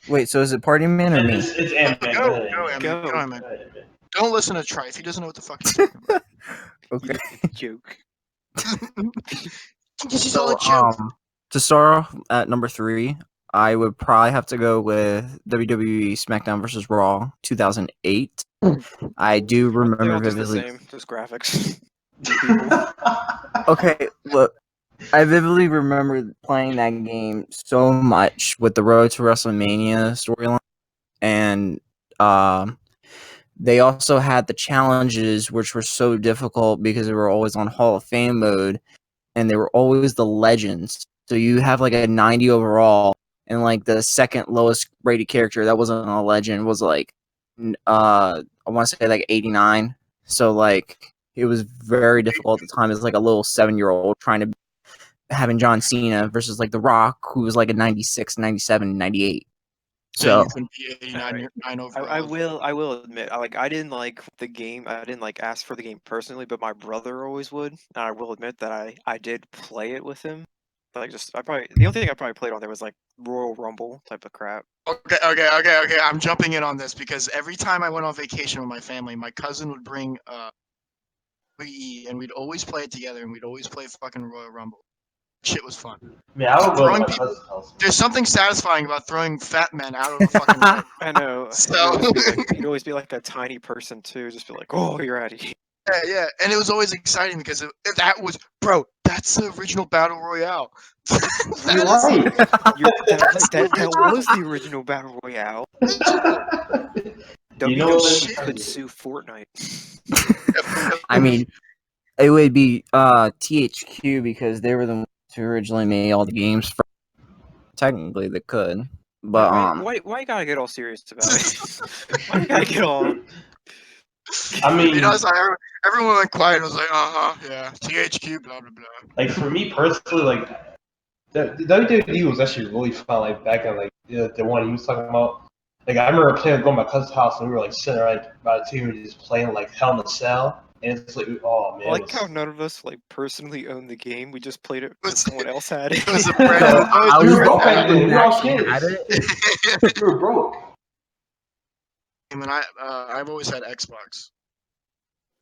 Wait, so is it Party Man or me? It's Ant-Man. Go, Go ahead, go, Ant-Man. Ant-Man. Go. Go, Ant-Man. Go ahead, Ant-Man. Don't listen to Trife. He doesn't know what the fuck he's talking about. Okay. Joke. This is all a So, joke. to start off at number 3, I would probably have to go with WWE SmackDown vs. Raw 2008. I do They remember all just the vividly. same. Just graphics. People. Okay, look, I vividly remember playing that game so much with the Road to WrestleMania storyline, and they also had the challenges, which were so difficult because they were always on Hall of Fame mode, and they were always the legends. So you have like a 90 overall, and like the second lowest rated character that wasn't a legend was like, I want to say like 89. So like it was very difficult at the time as like a little 7-year-old trying to having John Cena versus like The Rock, who was like a 96, 97, 98. So So you can be 89 overall. I will admit, I didn't like the game. I didn't like ask for the game personally, but my brother always would, and I will admit that I did play it with him. Like the only thing I probably played on there was like Royal Rumble type of crap. Okay. I'm jumping in on this because every time I went on vacation with my family, my cousin would bring Wii, and we'd always play it together, and we'd always play fucking Royal Rumble. Shit was fun. Man, I would go to Throwing my people- cousin's house. There's something satisfying about throwing fat men out of a fucking ring. I know. So- You'd always be like a tiny person too. Just be like, oh, you're out of here. Yeah, and it was always exciting because that's the original Battle Royale. That You're is- right. That was the original Battle Royale. You know what? WWE could sue Fortnite. I mean, it would be THQ because they were the ones who originally made all the games. Technically, they could, but Why you gotta get all serious about it? Why you gotta get all? I mean, You know, so everyone went quiet and was like, yeah, THQ, blah, blah, blah. like for me personally, like the WWE was actually really fun. Like back in like the one he was talking about. Like I remember going to my cousin's house and we were like sitting right by the TV just playing like Hell in a Cell, and it's like, oh man, I like it how was, none of us like personally owned the game. We just played it because someone else had it. It was a brand new. I we was were broke back then. We were all actually kids. had it. We were broke. I mean, I've always had Xbox,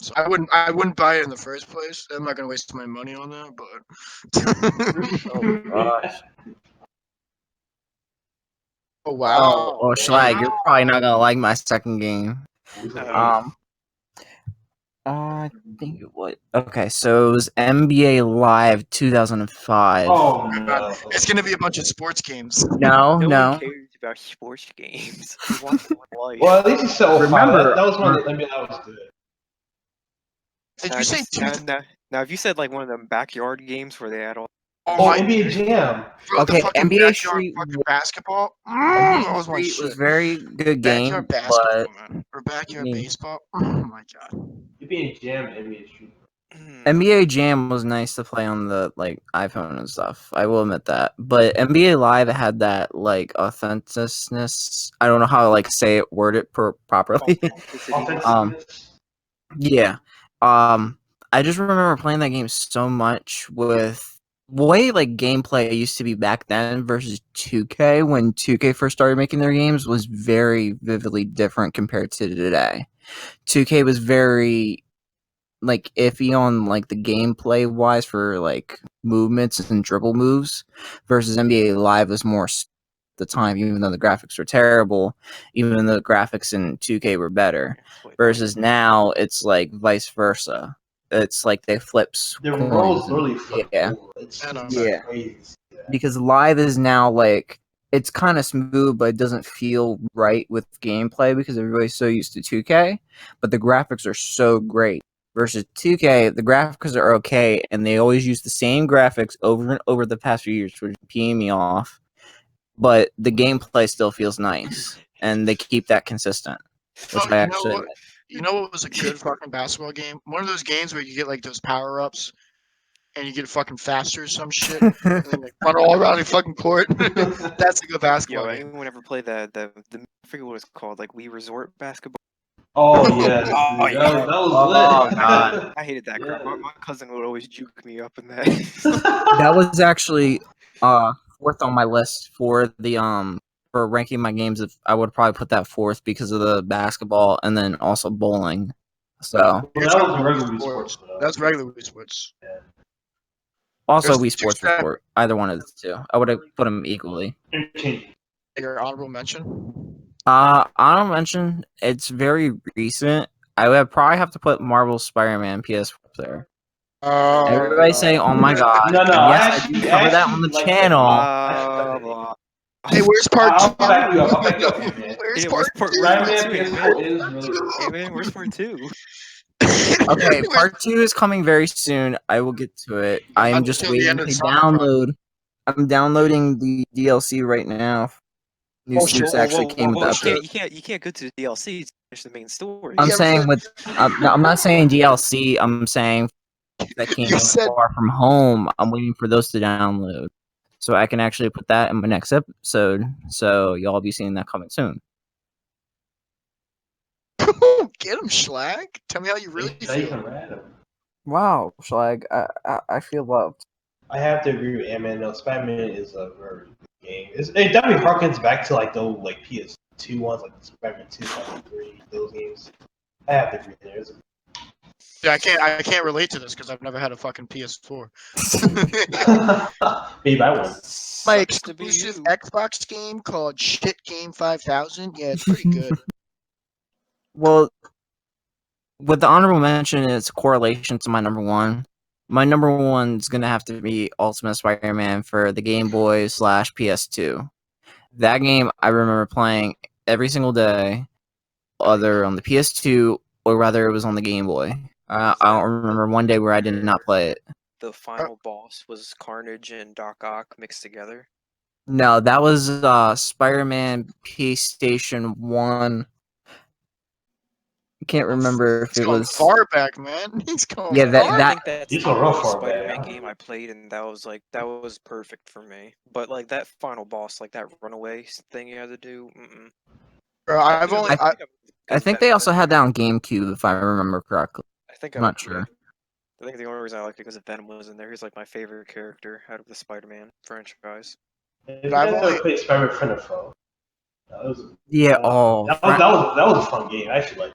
so I wouldn't buy it in the first place. I'm not gonna waste my money on that, but. Oh gosh. Oh wow! Well, Schlag, you're probably not gonna like my second game. I think it was okay. So it was NBA Live 2005. Oh no. It's gonna be a bunch of sports games. No, No no. one cares about sports games. We want life. Well, at least you said Remember- that was one. I mean, that was good. Did Now, you say now, if you said like one of them backyard games where they had all Oh, NBA Jam. Bro, the Okay, fucking NBA backyard Street- fucking basketball. NBA That was my Street was shit. very good game, Backyard basketball, but man. Or backyard I mean- baseball. Oh my god. NBA Jam, NBA Street. NBA Jam was nice to play on the like iPhone and stuff. I will admit that. But NBA Live had that like authenticness. I don't know how to like say it, word it properly. Um, yeah. I just remember playing that game so much with way like gameplay used to be back then versus 2K when 2K first started making their games was very vividly different compared to today. 2K was very like iffy on like the gameplay wise for like movements and dribble moves versus NBA Live was more the time, even though the graphics were terrible, even though the graphics in 2K were better. Versus now, it's like vice versa. It's like they flip The coins. roles literally flip over. It's Yeah. crazy. Because Live is now like it's kind of smooth, but it doesn't feel right with gameplay because everybody's so used to 2K. But the graphics are so great. Versus 2K, the graphics are okay, and they always use the same graphics over and over the past few years, which is peeing me off. But the gameplay still feels nice, and they keep that consistent, which Oh, I actually. you know what was a good fucking basketball game? One of those games where you get like those power ups and you get fucking faster or some shit, and then like run all around the fucking court. That's a good basketball Yo, game. anyone ever play the I forget what it's called, like Wii Resort basketball? Oh yes, Oh, dude. yeah. That was Oh, lit. God. I hated that crap. Yeah. My cousin would always juke me up in that. That was actually fourth on my list for the for ranking my games. If I would probably put that fourth because of the basketball and then also bowling. So Well, You're that talking was the about regular Wii Wii Sports. That's regular Wii Sports. also There's Wii two Sports Report. Either one of the two. I would have put them equally. your honorable mention. Honorable mention. It's very recent. I would probably have to put Marvel Spider-Man PS4 up there. Everybody saying, "Oh my god!" No, And I yes, I do cover that on the like channel. Blah, blah. Hey, where's part two? I'll back you up. I'll back you up, man. Where's Yeah, part where's two? part Spider-Man two? PS4 is really good. Hey man, where's part two? Okay, Where's- part 2 is coming very soon. I will get to it. I am just Until the waiting end of to the summer, probably. download. I'm downloading the DLC right now. New Oh, suits shit. actually came with the update. You can't go to the DLC to finish the main story. I'm Yeah, saying but- with no, I'm not saying DLC. I'm saying that came You with said- Far From Home. I'm waiting for those to download, so I can actually put that in my next episode. So y'all be seeing that coming soon. Get him, Schlag. Tell me how you really feel. Wow, Schlag, I feel loved. I have to agree with Ant-Man. No, Spider-Man is a very good game. It definitely harkens back to like those like PS2 ones, like Spider-Man 2, Spider-Man 3, those games. I have to agree there. Yeah, I can't relate to this because I've never had a fucking PS4. Maybe I won. My Sucks to be exclusive you. Xbox game called Shit Game 5000. Yeah, it's pretty good. Well, with the honorable mention, it's a correlation to my number one. My number one is gonna have to be Ultimate Spider-Man for the Game Boy / PS2. That game I remember playing every single day, either on the PS2 or rather it was on the Game Boy. I don't remember one day where I did not play it. The final boss was Carnage and Doc Ock mixed together. No, that was Spider-Man PlayStation 1. I can't remember if He's it going was far back, man. He's going Yeah, far. I think that's He's the going real only far back. Spider-Man game I played, and that was perfect for me. But like that final boss, like that runaway thing you had to do. Bro, I've only I think they also had that on GameCube if I remember correctly. I think I'm not sure. I think the only reason I liked it because Venom was in there. He's like my favorite character out of the Spider-Man franchise. If you guys ever played Spider-Man Friend or Foe, that was that was a fun game. I actually liked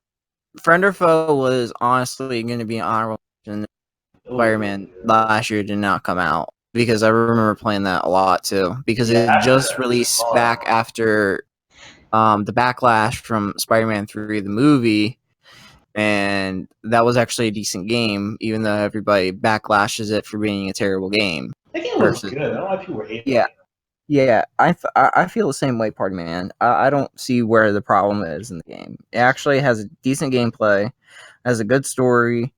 it. Friend or Foe was honestly going to be an honorable mention. Spider-Man last year did not come out because I remember playing that a lot too because it just released back after the backlash from Spider-Man 3 the movie, and that was actually a decent game even though everybody backlashes it for being a terrible game. That game was good. I don't know why people were hating. Yeah, I feel the same way, Party Man. I don't see where the problem is in the game. It actually has a decent gameplay, has a good story,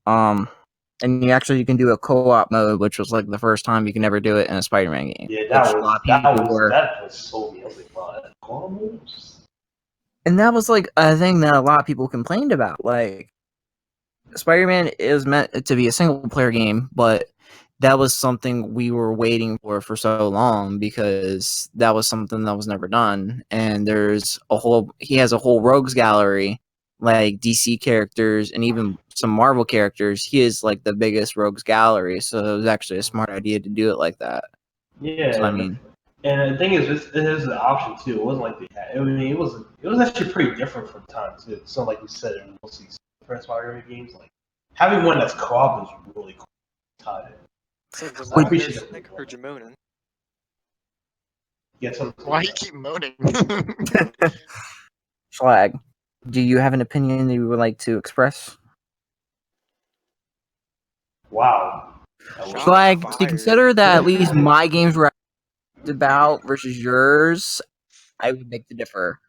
and you can do a co-op mode, which was like the first time you can ever do it in a Spider-Man game. Yeah, that was so me. I was like, wow, co-op modes. And that was like a thing that a lot of people complained about. Like, Spider-Man is meant to be a single-player game, but that was something we were waiting for so long because that was something that was never done. And he has a whole rogues gallery, like DC characters and even some Marvel characters. He is like the biggest rogues gallery, so it was actually a smart idea to do it like that. Yeah, So I mean, and the thing is, it is an option too. It wasn't like they had. I mean, it was actually pretty different from time too. So like you said, in most of these Spider-Man games, like having one that's co-op is really cool. Tied. So I Jamon appreciate is it. Nick or Jamonin? Yeah, something. Why you keep moaning? Flag, do you have an opinion that you would like to express? Wow. That was- Shots Flag, to fired. consider that at least my games were about versus yours, I would make the differ.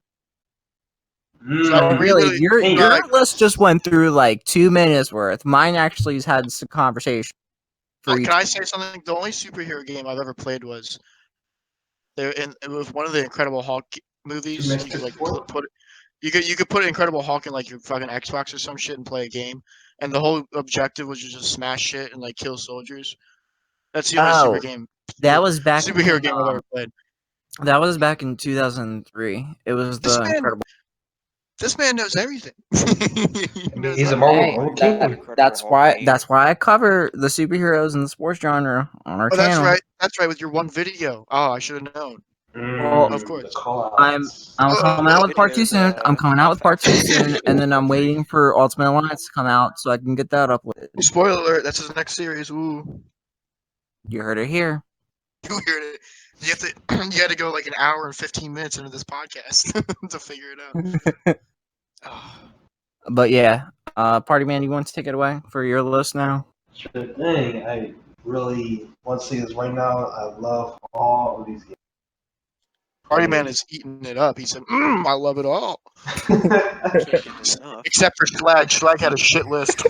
So I Mm, Really, really, your like, list just went through like 2 minutes worth. Mine actually has had some conversation for each. can I say something? The only superhero game I've ever played was it was one of the Incredible Hulk movies. Superman You could like 64? put you could put Incredible Hulk in like your fucking Xbox or some shit and play a game, and the whole objective was just smash shit and like kill soldiers. That's the only Oh, that was back superhero in game I've ever played. that was back in 2003. It was This the man, Incredible. this man knows everything. He I mean, knows he's a everything. Marvel, Hey, Marvel that, king. Incredible that's Hulk why game. that's why I cover the superheroes and the sports genre on our Oh, that's channel. right. That's right. With your one video. Oh, I should have known. Well, Of The course. I'm call-outs. coming out with part 2 Videos, soon. I'm coming out with part 2 soon, and then I'm Three. waiting for Ultimate Alliance to come out so I can get that uploaded. Spoiler alert. That's his next series. Ooh. You heard it here. You heard it. You have to. You had to go like an hour and 15 minutes into this podcast to figure it out. Oh, But yeah, Party Man, you want to take it away for your list now? Sure thing. I really want to say this right now. I love all of these games. Party Man is eating it up. He said, "I love it all." games. can't get enough. Except for Slag. Slag had a shit list.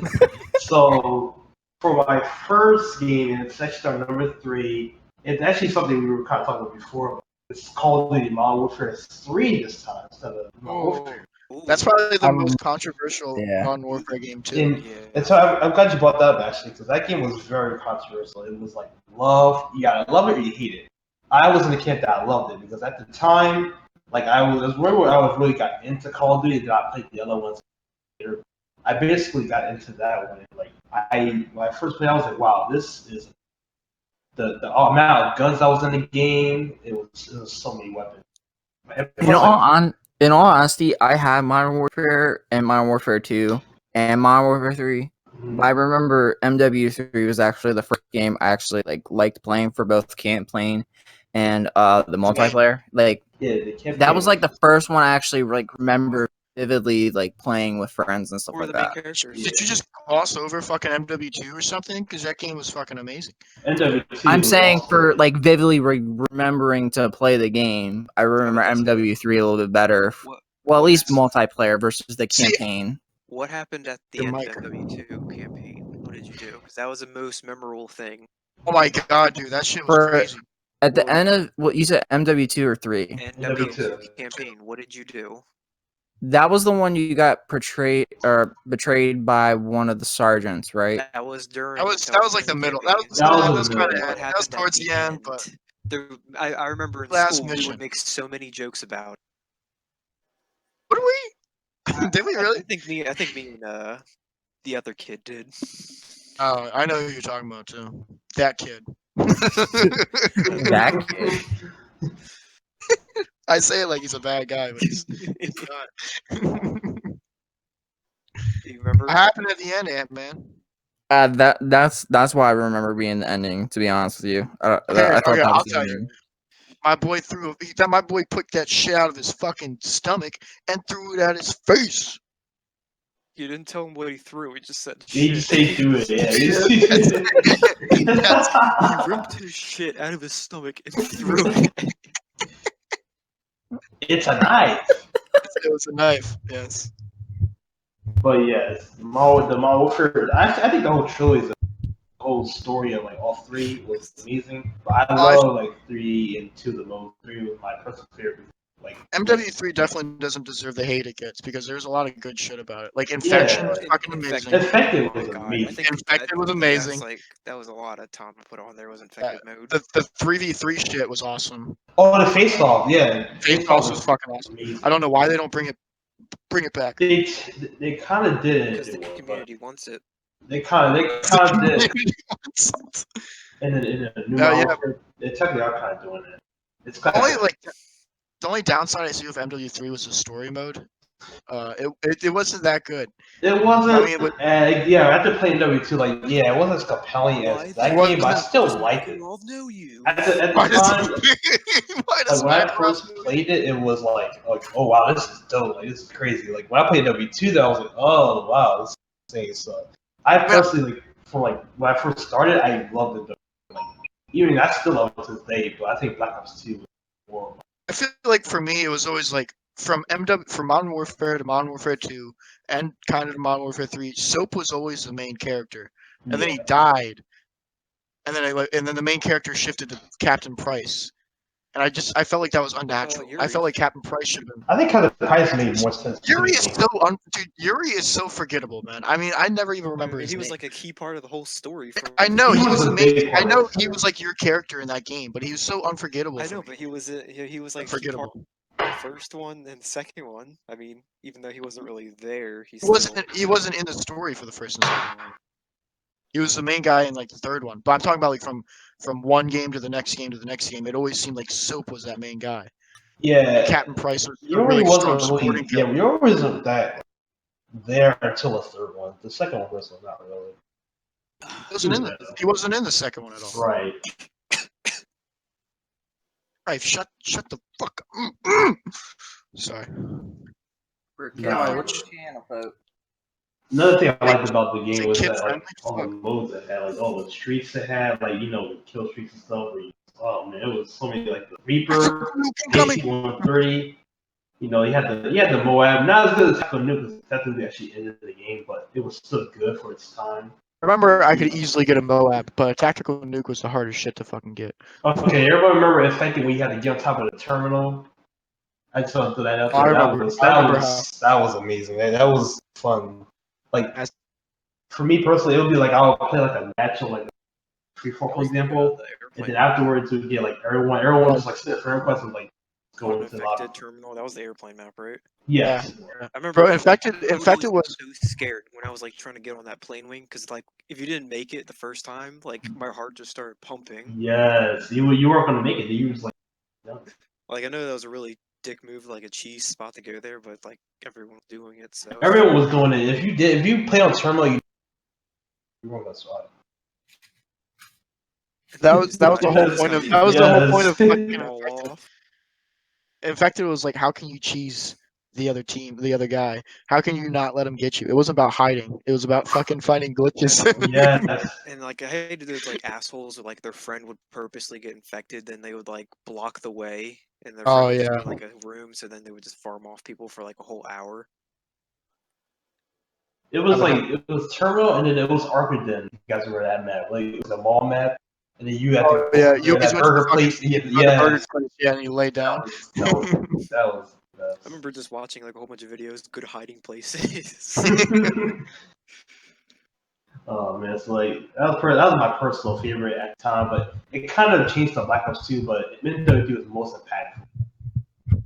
So for my first game, and it's actually our number 3. It's actually something we were kind of talking about before. It's called the Modern Warfare 3 this time instead of Modern Warfare. Ooh, That's probably the I'm- most controversial yeah. Modern Warfare game too. And, yeah. and so I'm glad you brought that up actually, because that game was very controversial. It was like you gotta love it or you hate it. I was in the camp that I loved it because at the time, like I was where I was really got into Call of Duty, and I played the other ones later. I basically got into that one. Like when I first played, I was like, wow, this is the amount of guns that was in the game. It was so many weapons. And In plus, in all honesty, I had Modern Warfare and Modern Warfare 2 and Modern Warfare 3. But I remember MW3 was actually the first game I actually liked playing for both campaign and the multiplayer. Like yeah, the campaign that was like the first one I actually remember vividly playing with friends and stuff Who are like the main that. characters? Did you just gloss over fucking MW2 or something? Because that game was fucking amazing. MW2 I'm was saying awesome. for vividly remembering to play the game, I remember that's good. MW3 a little bit better. What, Well, at what least hap- multiplayer versus the See- campaign. what happened at the Your end mic. of MW2 campaign? What did you do? Because that was the most memorable thing. Oh my god, dude, that shit was For- crazy. At the end of what you said, MW2 or 3. MW2 campaign. What did you do? That was the one you got betrayed by one of the sergeants, right? That was during. That was like the middle. That was That was that in was the kind middle. of that was towards the end, but I remember in Last school we mission. would make so many jokes about it. what did we? Did we really? I think me and the other kid did. Oh, I know who you're talking about too. That kid. That kid. I say it like he's a bad guy, but he's not. Do you remember? What happened at the end, Ant-Man? That's why I remember being the ending. To be honest with you, I thought Okay, that was I'll the tell ending. you. My boy my boy picked that shit out of his fucking stomach and threw it at his face. You didn't tell him what he threw. He just said He shit. just say do it, yeah. He just- He ripped his shit out of his stomach and threw it. It's a knife. It was a knife. Yes. But yes, the Modern Warfare. I think the whole trilogy, the whole story of like all 3 was amazing. But I love like 3 and 2 the most. 3 was my personal favorite. Like MW3 definitely doesn't deserve the hate it gets because there's a lot of good shit about it. Like Infection was fucking amazing. Infected Oh was my god! I amazing. think Infected was that's amazing. like that was a lot of time to put on there. Was infected mode. The 3v3 shit was awesome. Oh, the face off, yeah. Face Offs was fucking awesome. amazing. I don't know why they don't bring it back. They kind of didn't Because do the it, community wants it. but they kind of did. And then in a new Yeah. Warfare, they technically are kind of doing it. It's kind Only of like the only downside I see with MW3 was the story mode. It wasn't that good. it wasn't. I mean, yeah, after playing W2, like yeah, it wasn't as compelling as that game, but I still liked it. I'll know you. At the why does time, why does like when I Makarov first know played it, it was like oh wow, this is dope, like this is crazy. Like when I played W2, though, I was like, oh wow, this is insane. So I personally like from like when I first started, I loved it. Like even I still love it to this day, but I think Black Ops 2 was more. I feel like for me it was always like from Modern Warfare to Modern Warfare 2 and kind of to Modern Warfare 3, Soap was always the main character. And then he died. And then the main character shifted to Captain Price. And I felt like that was unnatural. I felt Yuri? like Captain Price should have been. I think kind of Price made more sense. Yuri to is me. so dude, Yuri is so forgettable, man. I mean, I never even remember his he was name. like a key part of the whole story. From I know He he was was a amazing. big I part know of the he was like your character in that game, but he was so unforgettable. I for know, me. but he was like a key part Unforgettable. of the first one and the second one. I mean, even though he wasn't really there, He wasn't in the story for the first and second one. He was the main guy in like the third one. But I'm talking about like from one game to the next game to the next game. It always seemed like Soap was that main guy. Yeah, And Captain Price was a Yuri really strong wasn't supporting really. Yeah, character. Yuri wasn't that there until the third one. The second one was not really. He wasn't in the second one at all. Right. Right, shut the fuck up. Sorry. Nah. What's your channel, folks? Another thing I liked about the game was kid that like friendly. all the Fuck. modes it had, like all the streaks it had, like the kill streaks and stuff. Oh man, it was so many like the Reaper, Coming. AC-130. You had the Moab, not as good as Tactical Nuke because technically actually ended the game, but it was still good for its time. Remember, I could easily get a Moab, but a tactical nuke was the hardest shit to fucking get. Okay, everybody remember Infected when you had to get on top of the terminal? I just want to throw that out there. I remember That was amazing. That was fun. Like for me personally, it would be like I would play like a match of like free for example, and then afterwards we get like everyone just like sit for requests and like go into the infected terminal. That was the airplane map, right? Yes. Yeah. I remember. Bro, Infected was so scared when I was like trying to get on that plane wing because like if you didn't make it the first time, like my heart just started pumping. Yes, you weren't gonna make it. You was like, no. Like I know that was a really dick move, like a cheese spot to go there, but like everyone was doing it, so Everyone was doing it. If you play on terminal, you weren't gonna survive. that was the whole point of the whole point of fucking all Infected. off. Infected was like, how can you cheese the other team, the other guy? How can you not let him get you? It wasn't about hiding. It was about fucking finding glitches. Yes. And like I hated those like assholes where like their friend would purposely get infected, then they would like block the way, and their friend Oh, would just yeah. be in like a room, so then they would just farm off people for like a whole hour. It was like it was terminal, and then it was Arcaden. You guys remember that map? Like it was a mall map, and then you had to yeah, you had that burger place. the Yeah, burger place, yeah, and you lay down. that was I remember just watching like a whole bunch of videos, good hiding places. Oh man, it's like that was my personal favorite at the time, but it kind of changed to Black Ops 2, but MW2 was most impactful.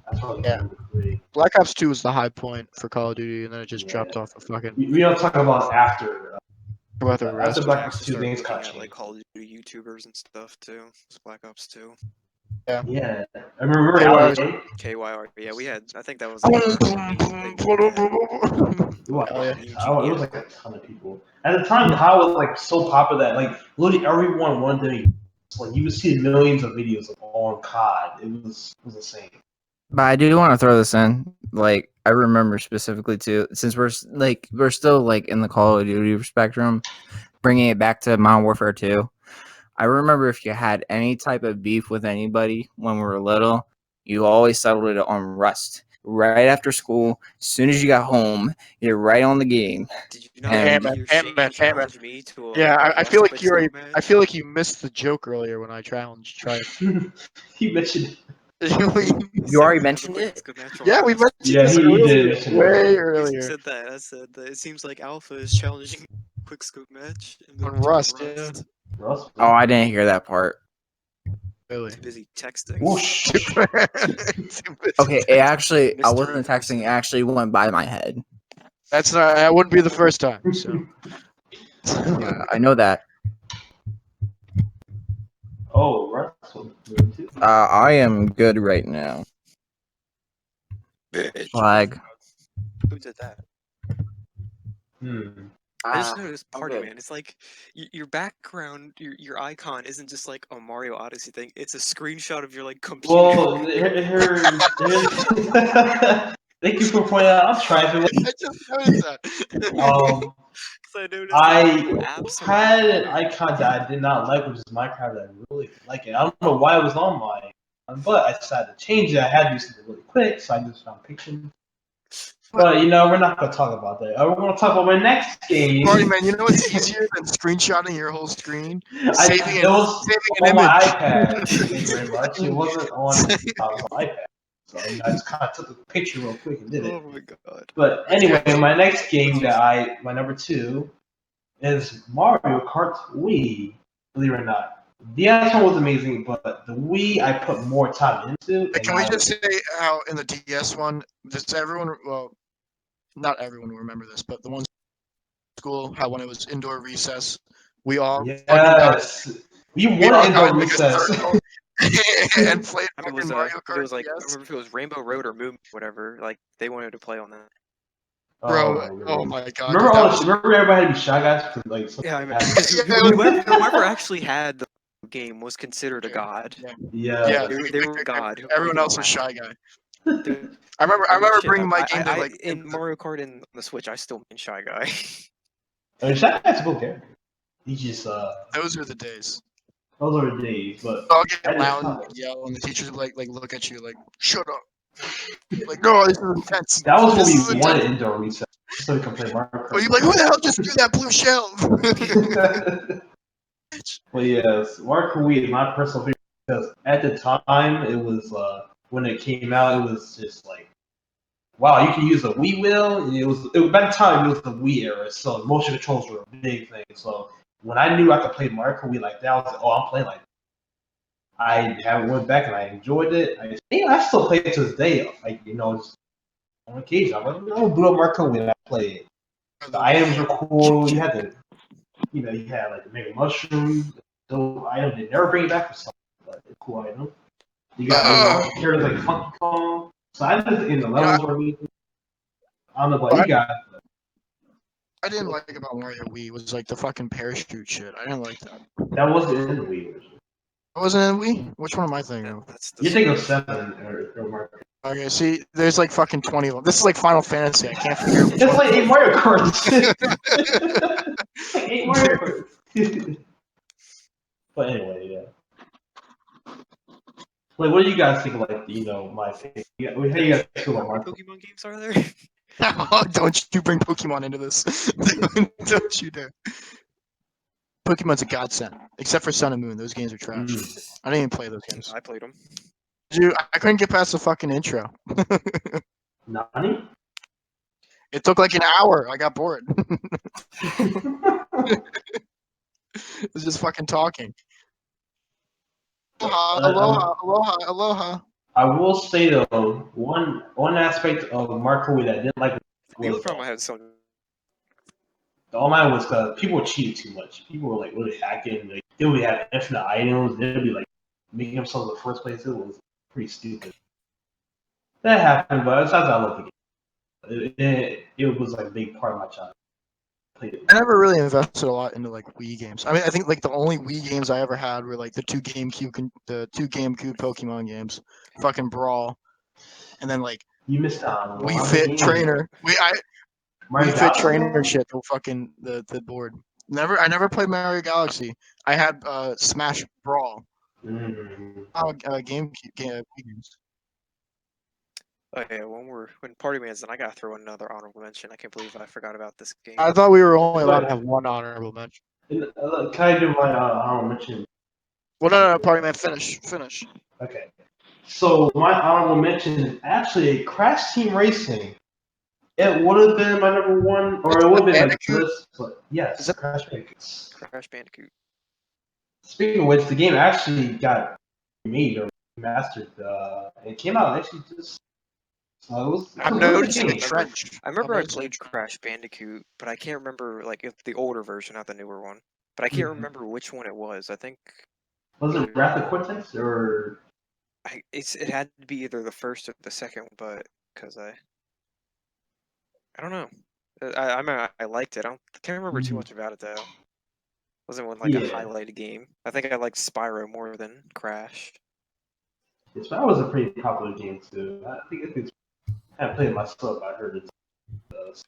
That's probably Yeah. number 3. Black Ops 2 was the high point for Call of Duty, and then it just dropped off a fucking. We don't talk about after. About the rest. After Black I Ops actually 2, things started kind looking of at like changed. Call of Duty YouTubers and stuff too. It's Black Ops 2. Yeah, I remember KYR. KYR. Yeah, we had. I think that was like our first main thing we had. It was like a ton of people. At the time, Kyle was like so popular that like literally everyone wanted to be. Like you would see millions of videos of on COD. It was insane. But I do want to throw this in. Like I remember specifically too, since we're still like in the Call of Duty spectrum, bringing it back to Modern Warfare 2. I remember if you had any type of beef with anybody when we were little, you always settled it on Rust. Right after school, as soon as you got home, you're right on the game. Did you not Ant-Man. challenge me to a Yeah, I feel like Rust you already. match? I feel like you missed the joke earlier when I tried. He mentioned You already mentioned Quick it? scope match Yeah, we last. mentioned Yeah, this he did earlier, mention way it. You earlier. said that. I said that it seems like Alpha is challenging quick scope match and On moving to Rust, Rust. Russ, Oh, I didn't hear that part. Really. Too busy texting. whoosh. Okay, it actually, I Mr. wasn't texting. It actually went by my head. That's not. That wouldn't be the first time. So. Yeah, I know that. Oh, Russ was good too. I am good right now. Bitch. Flag. Who did that? I just noticed Party okay. Man. It's like your background, your icon isn't just like a Mario Odyssey thing. It's a screenshot of your like computer. Well, thank you for pointing out. I'm trying to. I just noticed that. 'Cause I noticed there's no I apps on had your an icon that I did not like, which is Minecraft. That I really like it. I don't know why it was on mine, but I decided to change it. I had to do something really quick, so I just found pictures. But we're not gonna talk about that. We're gonna talk about my next game. Party Man, you know what's easier than screenshotting your whole screen? It Saving was an on my image. iPad. Thank you very much. It wasn't on my iPad, so I just kind of took a picture real quick and did it. Oh my god. But anyway, my next game my number 2, is Mario Kart Wii. Believe it or not, the DS one was amazing, but the Wii I put more time into. And Can we just say how in the DS one, does everyone? Well, not everyone will remember this, but the ones in school, how when it was indoor recess, we all fucking got we we all wanted got the in like a recess. circle and played I mean, fucking Mario if it Kart was like, I DS. remember if it was Rainbow Road or Moon, whatever. Like they wanted to play on that. Bro, Oh my god, remember dude, all that the, was remember everybody had to be shy guys for like. Yeah, I something mean, happened? because Yeah, it was- whoever actually had the game was considered a god. yeah, Yeah. They were god. Who everyone could else was allow shy it. guy. Dude, I remember I mean, shit, bringing my game to like in Mario Kart in on the Switch, I still mean Shy Guy. I mean, shy guys a cool character. He just those were the days. those are the days, but I'll I get just loud and yell, and the teachers would like look at you like, "Shut up!" Like, no, this is intense. that was what This is we intense. wanted indoor recess, so we can play Mario Well, Kart. you're like, who the hell just threw that blue shell? Well, yes, Mario Kart Wii is my personal favorite because at the time it was when it came out, it was just like, wow, you can use a Wii wheel. And by the time it was the Wii era, so motion controls were a big thing. So when I knew I could play Mario Kart Wii like that, I was like, oh, I'm playing like that. I haven't went back and I enjoyed it. I still play it to this day. Like just on occasion, I'm like, boot up Mario Kart Wii and I play it. The items were cool. You had the you had like the mega mushroom, dope item. They never bring it back for something, but a cool item. You got characters like Funky Kong. So I just in the levels were amazing. I don't know about you guys. I didn't like about Mario Wii was like the fucking parachute shit. I didn't like that. That wasn't in the Wii version. It wasn't in Wii? Which one am I thinking of? That's the You think of 7 or Mario Kart. Okay, see, there's like fucking 20 of them. This is like Final Fantasy. I can't figure out which It's one. like 8 Mario Karts. It's like 8 Mario Karts. But anyway, yeah. Like, what do you guys think of, like, my favorite? How do you guys feel about How many Mario? Pokemon games are there? Don't you bring Pokemon into this. Don't you dare. Pokemon's a godsend. Except for Sun and Moon. Those games are trash. I didn't even play those games. I played them. Dude, I couldn't get past the fucking intro. Nani? It took like an hour. I got bored. It was just fucking talking. Aloha, aloha, aloha. I will say though, one aspect of Mario Kart that I didn't like The only was problem I had was some. the online was because people cheated too much. People were like really hacking. Like they would have infinite items. They'd be like making themselves the first place. It was pretty stupid. That happened, but besides I love the game. It was like a big part of my childhood. Played it. I never really invested a lot into like Wii games. I mean, I think like the only Wii games I ever had were like the two GameCube Pokemon games, fucking Brawl, and then like You missed out. Wii Fit Trainer. Wii Fit Trainer shit. The fucking the board. I never played Mario Galaxy. I had Smash Brawl. GameCube Wii games. Oh yeah, when Party Man's, then I gotta throw in another honorable mention. I can't believe I forgot about this game. I thought we were only allowed to have one honorable mention. Can I do my honorable mention? Well, no, Party Man, finish. Okay. So my honorable mention is actually Crash Team Racing. It would have been my number one, or it would have been my Bandicoot? list, but yes, Is that- Crash Bandicoot. Crash Bandicoot. Speaking of which, the game actually got made or remastered. It came out actually just. So it was I'm a really good noticing a game. trend. I remember I'm I noticing a played Crash Bandicoot, but I can't remember like if the older version, not the newer one. But I can't Mhm. remember which one it was. I think Was it Wrath of Cortex or? it had to be either the first or the second, but because I don't know. I mean, I liked it. I can't remember too Mhm. much about it though. Wasn't one like a Yeah, highlighted game. I think I liked Spyro more than Crash. that was a pretty popular game too. I haven't played it myself, but I heard it does.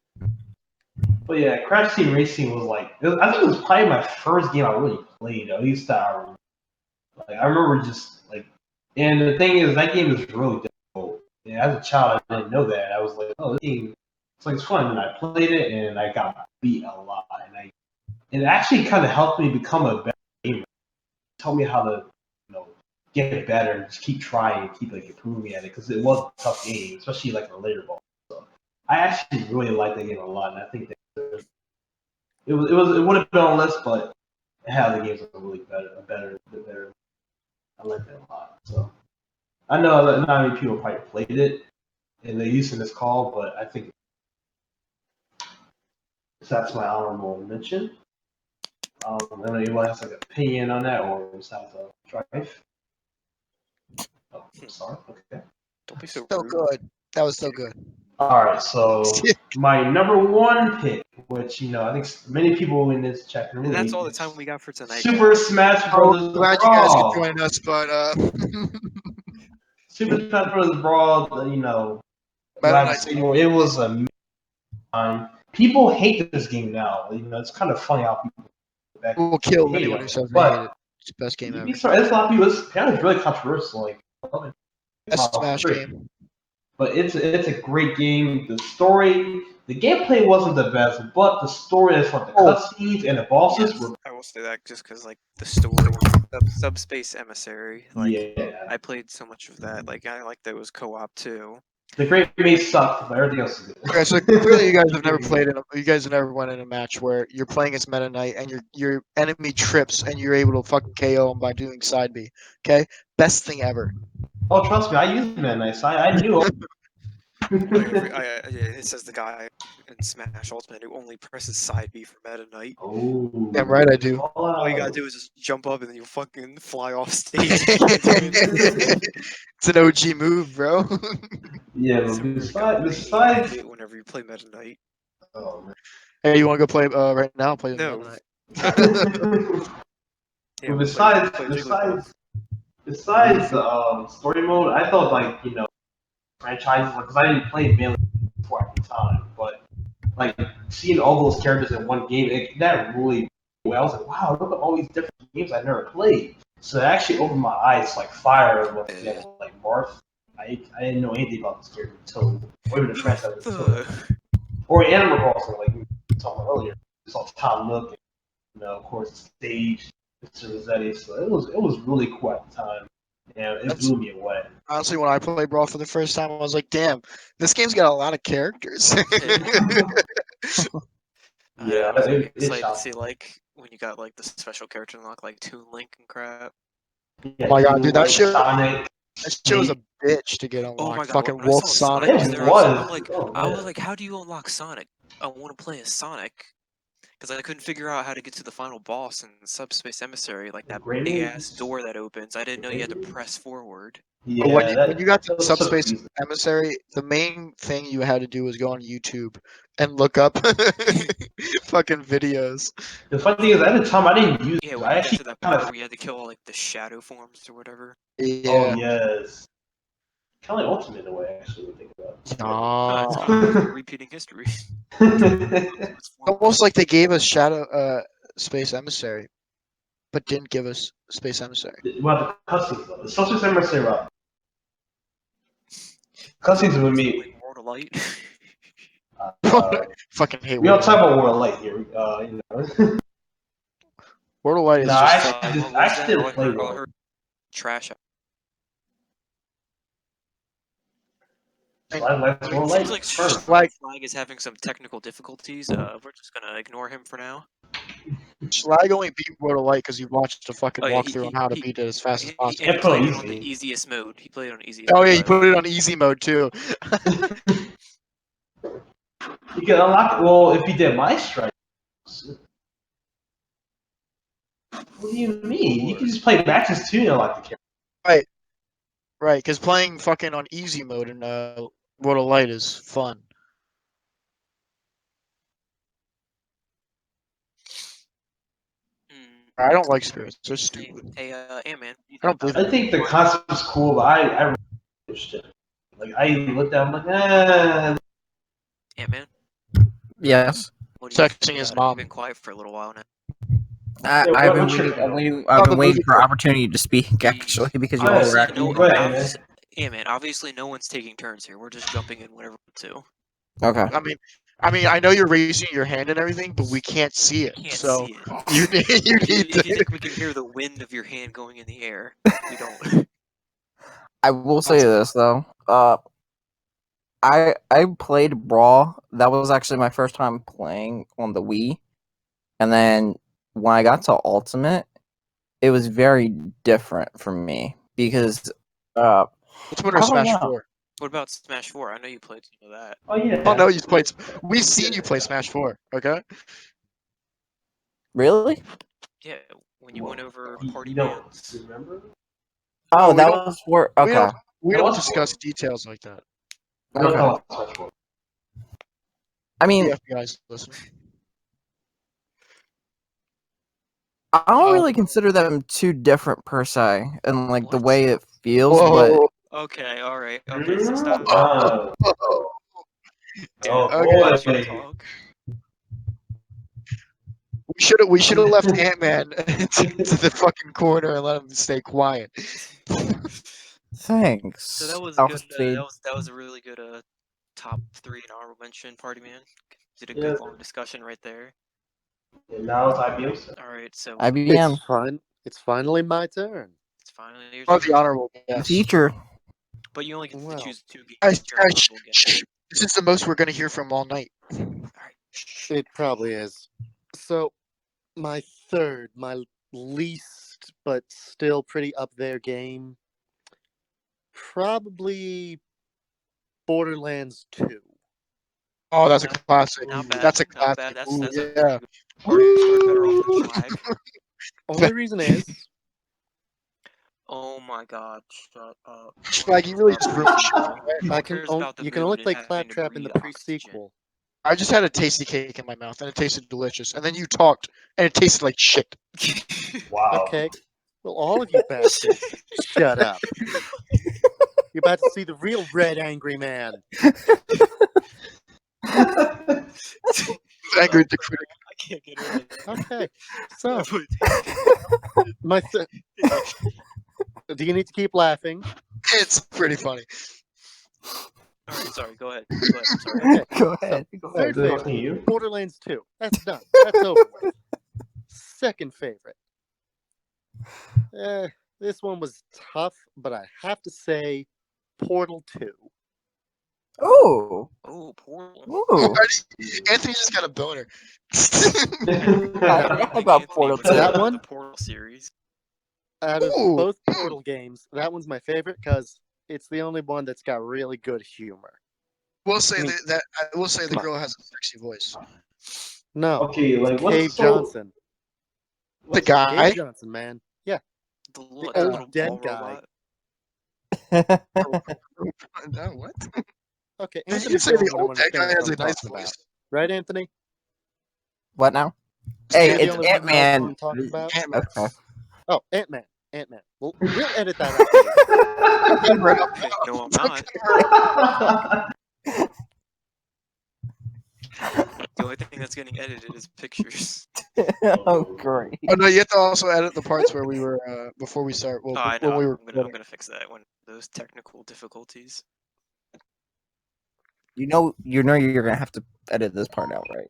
But yeah, Crash Team Racing was like I think it was probably my first game I really played. At least that I remember. Like I remember just like, and the thing is that game is really difficult. And as a child, I didn't know that. I was like, oh, this game, it's fun. And I played it, and I got beat a lot. And it actually kind of helped me become a better gamer. It taught me how to, get better and just keep trying, keep improving at it because it was a tough game, especially like the later ball. So I actually really liked the game a lot, and I think that it would have been on the list, but it had the games that were really better. I like that a lot. So I know that not many people probably played it and they used in this call, but I think that's my honorable mention. I don't know anyone has like an opinion on that or just have to drive. Oh, I'm sorry. Okay. Don't be so So rude. good. That was so good. All right. So my number one pick, which I think many people in this chat can And relate, that's all the is time we got for tonight. Super guys. Smash Oh, Brothers glad you guys could Brawl. join us, but Super Smash Brothers Brawl. Meta Live Knight's signal. It was a time. People hate this game now. It's kind of funny how people back will kill hate anyone it. who says they hate But it. It's the best game you'd ever. be surprised. There's a lot of people. It's apparently really controversial. Best Top Smash three. game. But it's a great game. The story, the gameplay wasn't the best, but the story is like the Oh. cutscenes and the bosses Yes, were. I will say that just because like the story, Subspace Emissary, like Yeah. I played so much of that. Like I like that it was co-op too. The Great Maze sucked, but everything else is good. Okay, so clearly you guys have never played in. You guys have never went in a match where you're playing as Meta Knight and your enemy trips and you're able to fucking KO him by doing side B. Okay, best thing ever. Oh, trust me, I used Meta Knight. So I knew. It says the guy in Smash Ultimate who only presses side B for Meta Knight. Oh. Damn right I do. All you gotta do is just jump up and then you fucking fly off stage. It's an OG move, bro. Yeah, It's but a weird guy. I hate it whenever you play Meta Knight. Oh man. Hey, you want to go play right now? Play No. Meta Knight. Yeah, But we'll play Jigglypuff. besides the story mode, I thought franchises because I didn't play Melee before at the time, but seeing all those characters in one game, that really well. I was like, wow, look at all these different games I never played. So it actually opened my eyes like fire with Marth. I didn't know anything about this character until or even the franchise until or Animal Crossing like we were talking about earlier. We saw Tom Nook and of course Stage, Mr. Rossetti. So it was really cool at the time. And it blew me away. Honestly, when I played Brawl for the first time, I was like, "Damn, this game's got a lot of characters." Yeah, I was it excited to shocked see like when you got like the special character unlock like Toon Link and crap. Yeah, Oh my god, dude, that shit Sonic. was a bitch to get Oh my unlocked. god, Fucking when I Wolf saw Sonic. was It there, was. I was like, how do you unlock Sonic? I want to play as Sonic. Because I couldn't figure out how to get to the final boss in Subspace Emissary, like that Great big Maze. ass door that opens. I didn't know you had to press forward. Yeah, When you got to that was so Subspace confusing. Emissary, the main thing you had to do was go on YouTube and look up fucking videos. The funny thing is, at the time, I didn't use Yeah, it. when I you got actually to that kind part of. where you had to kill like the shadow forms or whatever. Yeah. Oh yes. Kind of like Ultimate in a way, actually. When you think about It's Nah. kind of like repeating history. it. Almost like they gave us Shadow Space Emissary, but didn't give us Space Emissary. Well, the customs though. The Substance Emissary route. Customs with me. Like World of Light. Fucking hate We don't World of talk Light. about World of Light here. World of Light is No, just I fucking. actually didn't play World of Light. Trash. Slide like It more seems like like first. Slag is having some technical difficulties. We're just gonna ignore him for now. Slag only beat Roto Light because he watched a fucking Oh yeah, walkthrough on how to beat it as fast as possible. and he Yeah, put played it it on the easy. easiest mode. He played it on easiest. Oh mode, yeah, you by the put way. it on easy mode too. You can unlock. Well, if you did my strike. What do you mean? You can just play matches too and unlock the character. Right, because playing fucking on easy mode in Roto Light is fun. I don't like spirits. They're stupid. Hey, Ant-Man. I don't believe I think the concept is cool, but I really pushed it. Like I looked at, I'm like, Ant-Man. Yes. What do you think Texting his about it? You've mom. been quiet for a little while now. I've been what's your waiting. thing? I've Oh, been the waiting movie for thing. opportunity to speak. Actually, because you all were Obviously, acting. Go ahead, man. Ant-Man. Obviously, no one's taking turns here. We're just jumping in whenever we want Okay. I mean, I know you're raising your hand and everything, but we can't see it. to. Can't So see it. you need If you to. think we can hear the wind of your hand going in the air, we don't. I will say this though. I played Brawl. That was actually my first time playing on the Wii, and then when I got to Ultimate, it was very different for me because Ultimate or I don't Smash know. 4? What about Smash 4? I know you played some of that. Oh yeah. Oh no, you played. We've seen you play Smash 4. Okay. Really? Yeah, when you went over party You don't bands. remember? Oh, we that don't- was for We okay. don't. We That don't was discuss fun. details like that. We don't Okay. talk about Smash 4. I mean, The FBI's listening. I don't really consider them too different per se, and like the What? way it feels. But Whoa. Okay, alright. Okay, so stop. Oh I'll Okay. let you boy. talk. We should have left Ant-Man to the fucking corner and let him stay quiet. thanks. So that was a Alpha good. Speed. That was a really good top 3 and honorable mention. Party man did a Yeah. good long discussion right there. And now it's IBM stuff. All right, so IBM. It's fun. It's finally my turn. it's finally your Oh, turn. the honorable The yes. teacher. But you only get to Well, choose 2 games. Guys, You're honorable again. shh. This is the most we're gonna hear from all night. All right. Shh. it probably is. So, my third, my least, but still pretty up there game, probably Borderlands 2. Oh, that's a classic. Not bad. That's a Not classic. bad. That's Ooh, that's a yeah. party start better off than Flag. Only reason is, Oh my god, shut up. Like, he really just ruined shit. Who I cares can about the you can moon only and play having to Claptrap in the breathe oxygen? pre-sequel. I just had a tasty cake in my mouth and it tasted delicious. And then you talked and it tasted like shit. Wow. Okay. Well, all of you bastards, shut up. You're about to see the real red angry man. Angered the critic. I can't get rid of it. Okay. So, my do you need to keep laughing? It's pretty funny. Alright, sorry, go ahead. Go ahead, I'm sorry. Okay. Go ahead. Go Third ahead. favorite, Talking to you? Borderlands 2. That's done. That's over with. Second favorite. This one was tough, but I have to say Portal 2. Ooh. Oh, Portal. Ooh. Anthony just got a boner. I forgot about Portal What's 2. That about one? The Portal series. Out of Ooh. both Portal games, that one's my favorite because it's the only one that's got really good humor. We'll say I mean, that I will say the come on. girl has a sexy voice. No, Okay, like Cave what's Johnson. The guy. Cave Johnson, man. Yeah, The old little dead ball guy. robot. No, what? Okay, Did you Anthony's say the only the one old who dead guy understands has what a I'm nice talking about. voice? Right, Anthony? What now? You're Hey, the it's only one who knows what Ant-Man. I'm talking about? Ant-Man. Okay. Oh, Ant-Man. Ant-Man. We'll edit that out later. Camera it up. No, I'm not. The only thing that's getting edited is pictures. Oh, great. Oh no, you have to also edit the parts where we were before we start. Well, Oh, I when know. we were I'm gonna fix that when those technical difficulties. You know you're gonna have to edit this part out, right?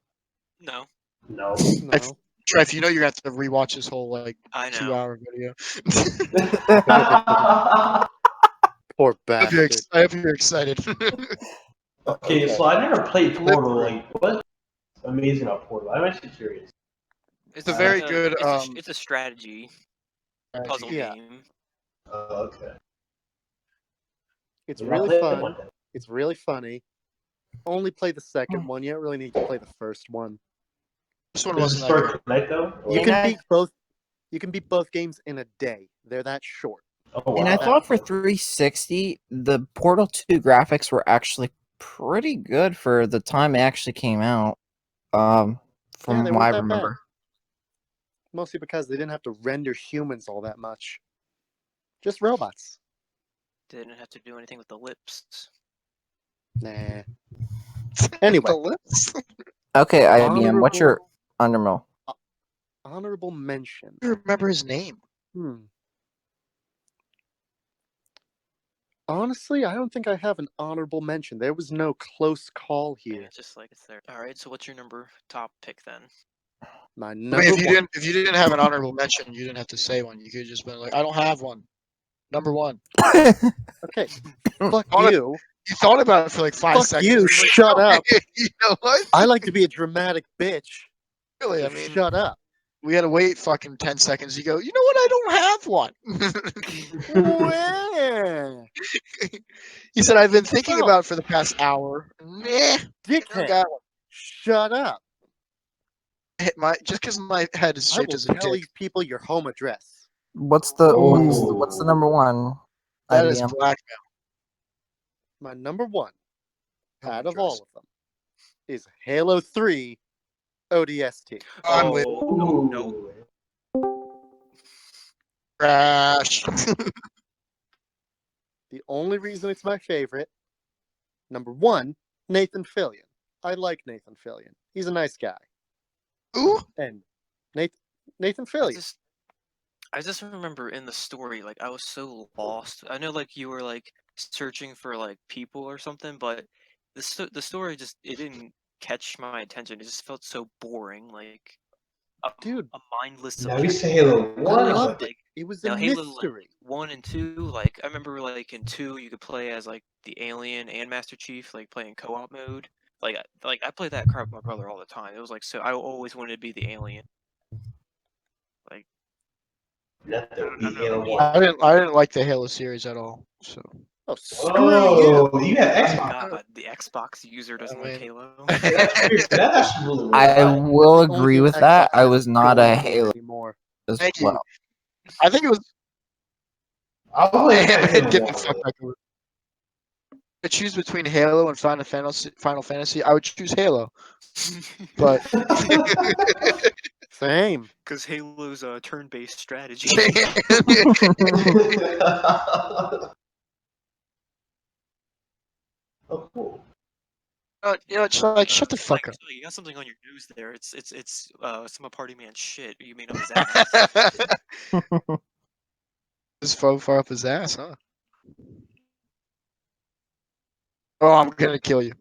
No, No. No. Trev, you know you're gonna have to rewatch this whole like I know. 2-hour video. Poor I hope you're, bastard. I hope you're excited. Okay, so I never played Portal. Like, what's amazing about Portal? I'm actually curious. It's a like very good, it's a strategy puzzle Yeah. game. Okay. It's Maybe I'll really play it fun. one day. It's really funny. Only play the second one. You don't really need to play the first one. This one Does wasn't it that start good. tonight though? You And can I- beat both. You can beat both games in a day. They're that short. Oh wow. And I thought for 360, the Portal 2 graphics were actually pretty good for the time it actually came out. Yeah, From they what I weren't that bad. remember. Mostly because they didn't have to render humans all that much. Just robots. Didn't have to do anything with the lips. Nah. Anyway. The lips. Okay, IBM, what's your Honorable- undermill? Honorable mention. I remember his name. Honestly, I don't think I have an honorable mention. There was no close call Yeah, here. it's just like it's there. All right, so what's your top pick then? My I number mean, if you one. didn't have an honorable mention, you didn't have to say one. You could have just been like, I don't have one. Number one. Okay. Fuck Honor- you. You thought about it for like 5 Fuck seconds. you, and you're like, shut "No." up. You know what? I like to be a dramatic bitch. Really, So I mean, shut up. we had to wait fucking 10 seconds. You go, you know what? I don't have one. Where? He said, I've been thinking No. about it for the past hour. Nah, I don't Dickhead. got one. Shut up. Just because my head is I shaped will as a tell dick. these people your home address. what's the number one? That is IBM? blackmail. My number one Home out of address. all of them is Halo 3 ODST. I'm with no. Crash. The only reason it's my favorite, number one, Nathan Fillion. I like Nathan Fillion. He's a nice guy. Ooh. And Nathan I Fillion. just remember in the story, like I was so lost. I know like you were like searching for like people or something, but the story just it didn't catch my attention. It just felt so boring, like Dude, a mindless Now we objective. say Halo I 1. loved it. Like It was now a Halo mystery. like 1 and 2, like I remember like in 2 you could play as like the alien and Master Chief, like playing co-op mode. Like I played that crap with my brother all the time. It was like so I always wanted to be the alien. Like Let I there don't be know. Halo Maybe 1. I didn't like the Halo series at all. So Oh, screw you. Oh, you have oh Xbox. God, the Xbox user doesn't like mean- Halo. Okay, that's weird. That's actually really weird. I will The only agree thing with Xbox that. I has was not going a for it Halo anymore. as Thank you. well. I think it was I was him playing Halo getting 1 the with fuck it. back over. To choose between Halo and Final Fantasy, I would choose Halo. But Same. Because Halo's a turn-based strategy. Oh, cool. it's like shut the fuck up. You got something on your nose there. It's some party man shit. You mean up his ass? Just far up his ass, huh? Oh, I'm gonna kill you.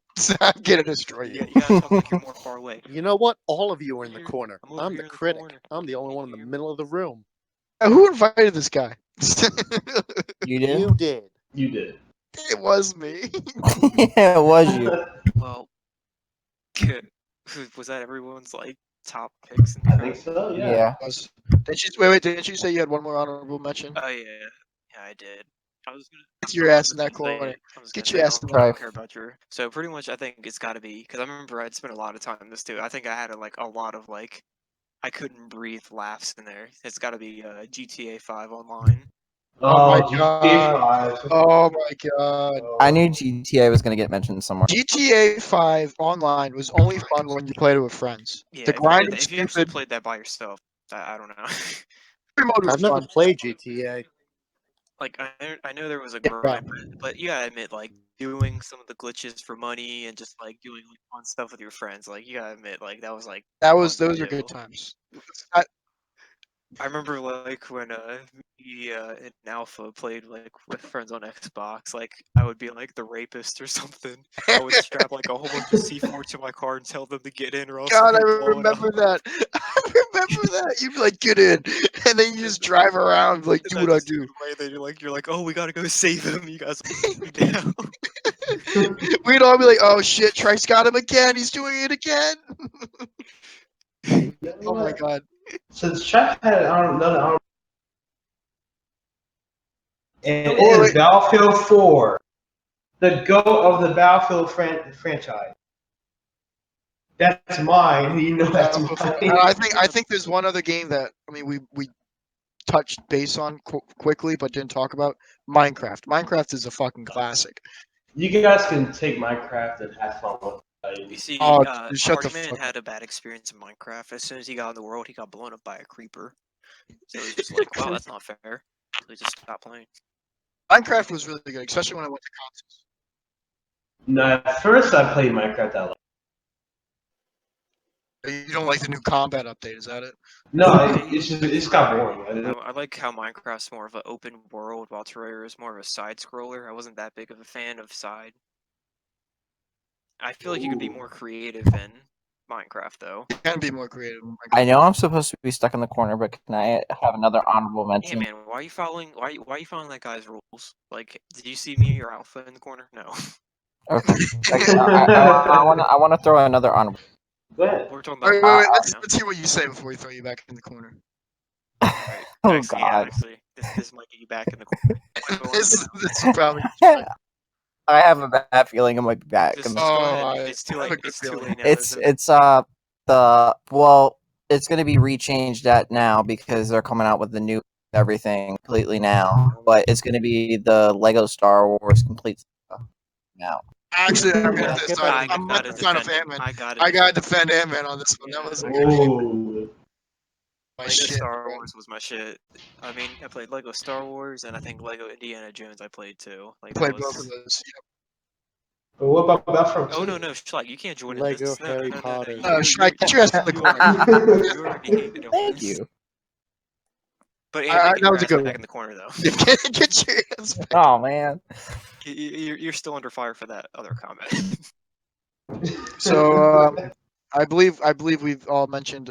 I'm gonna destroy you. You gotta talk like you're more far away. You know what? All of you are in the Here, corner. I'm over I'm here the in the critic. corner. I'm the only Can one in you the hear me? middle of the room. Who invited this guy? You did? You did. You did. It was me. Yeah, it was you. Well, was that everyone's like top picks? I think so, yeah. Yeah. Didn't you say you had one more honorable mention? Oh yeah, I did. I was gonna. Get your ass in that I'm just gonna say corner. it. I'm just Get gonna your say ass in I don't that- care about your. So pretty much, I think it's got to be because I remember I'd spent a lot of time in this too. I think I had like a lot of like I couldn't breathe laughs in there. It's got to be GTA 5 online. Oh my GTA 5. Oh my god. I knew GTA was going to get mentioned somewhere. GTA 5 online was only fun when you played it with friends. Yeah, The grind was if you actually stupid. played that by yourself, I don't know. Free mode was I've never fun. played GTA. Like I know there was a Yeah. grind, but you gotta admit, like doing some of the glitches for money and just like doing like fun stuff with your friends, like you gotta admit, like that was like Those fun are to good do. times. I remember like when me and Alpha played like with friends on Xbox, like I would be like the rapist or something. I would strap like a whole bunch of C4 to my car and tell them to get in or else God, I I'm gonna blow it up. remember that. I remember that? You'd be like, get in, and then you just drive around like, do what I do. Then you're like, oh, we gotta go save him. You guys will put me down. We'd all be like, oh shit, Trice got him again. He's doing it again. Oh my god. Since Chuck had another arm, and it Oh, is wait. Battlefield 4, the GOAT of the Battlefield franchise. That's mine. You know that's mine. I think there's one other game that we touched base on quickly but didn't talk about. Minecraft. Minecraft is a fucking classic. You guys can take Minecraft and have fun with it. You see, Oh, dude, shut the Partyman fuck had a bad experience in Minecraft. As soon as he got in the world, he got blown up by a creeper. So he's just like, wow, that's not fair. So he just stopped playing. Minecraft was really good, especially when I went to consoles. No, at first I played Minecraft out loud. You don't like the new combat update, is that it? No, it's got boring. I like how Minecraft's more of an open world, while Terraria is more of a side scroller. I wasn't that big of a fan of side. I feel like you could be more creative in Minecraft, though. You can be more creative. in Minecraft. I know I'm supposed to be stuck in the corner, but can I have another honorable Hey mention? man, why are you following? Why are you following that guy's rules? Like, did you see me or Alpha in the corner? No. Okay. I want to throw another honorable. Go ahead. We're talking about. Wait, right now. let's hear what you say before we throw you back in the corner. Right. Oh Actually, yeah, God. actually, this might get you back in the corner. Might go on This the- is probably. I have a bad feeling I might be back. Just in go the- Oh, ahead. It's too I have a late. good It's too feeling. late now. It's isn't it? it's gonna be rechanged at now because they're coming out with the new everything completely now. But it's gonna be the Lego Star Wars complete now. Actually, I'm Yeah, gonna get decide. back I'm in gonna the sign off defend it. Ant-Man. I got I gotta defend Ant-Man on this one. That was a good game. Ooh. My Lego shit, Star bro. Wars was my shit. I mean, I played Lego Star Wars, and I think Lego Indiana Jones I played too. Like, Play that both of was... those. But what about Battlefront 2? Oh no, Schlag, you can't join in Lego this. No, Harry no, Potter. No, Shrek, get your ass in the corner. You already hated on Thank this. you. But I- Ant-Man, get that your was a ass good back one. in the corner though. Get your ass back. Oh man. You're still under fire for that other comment. So I believe we've all mentioned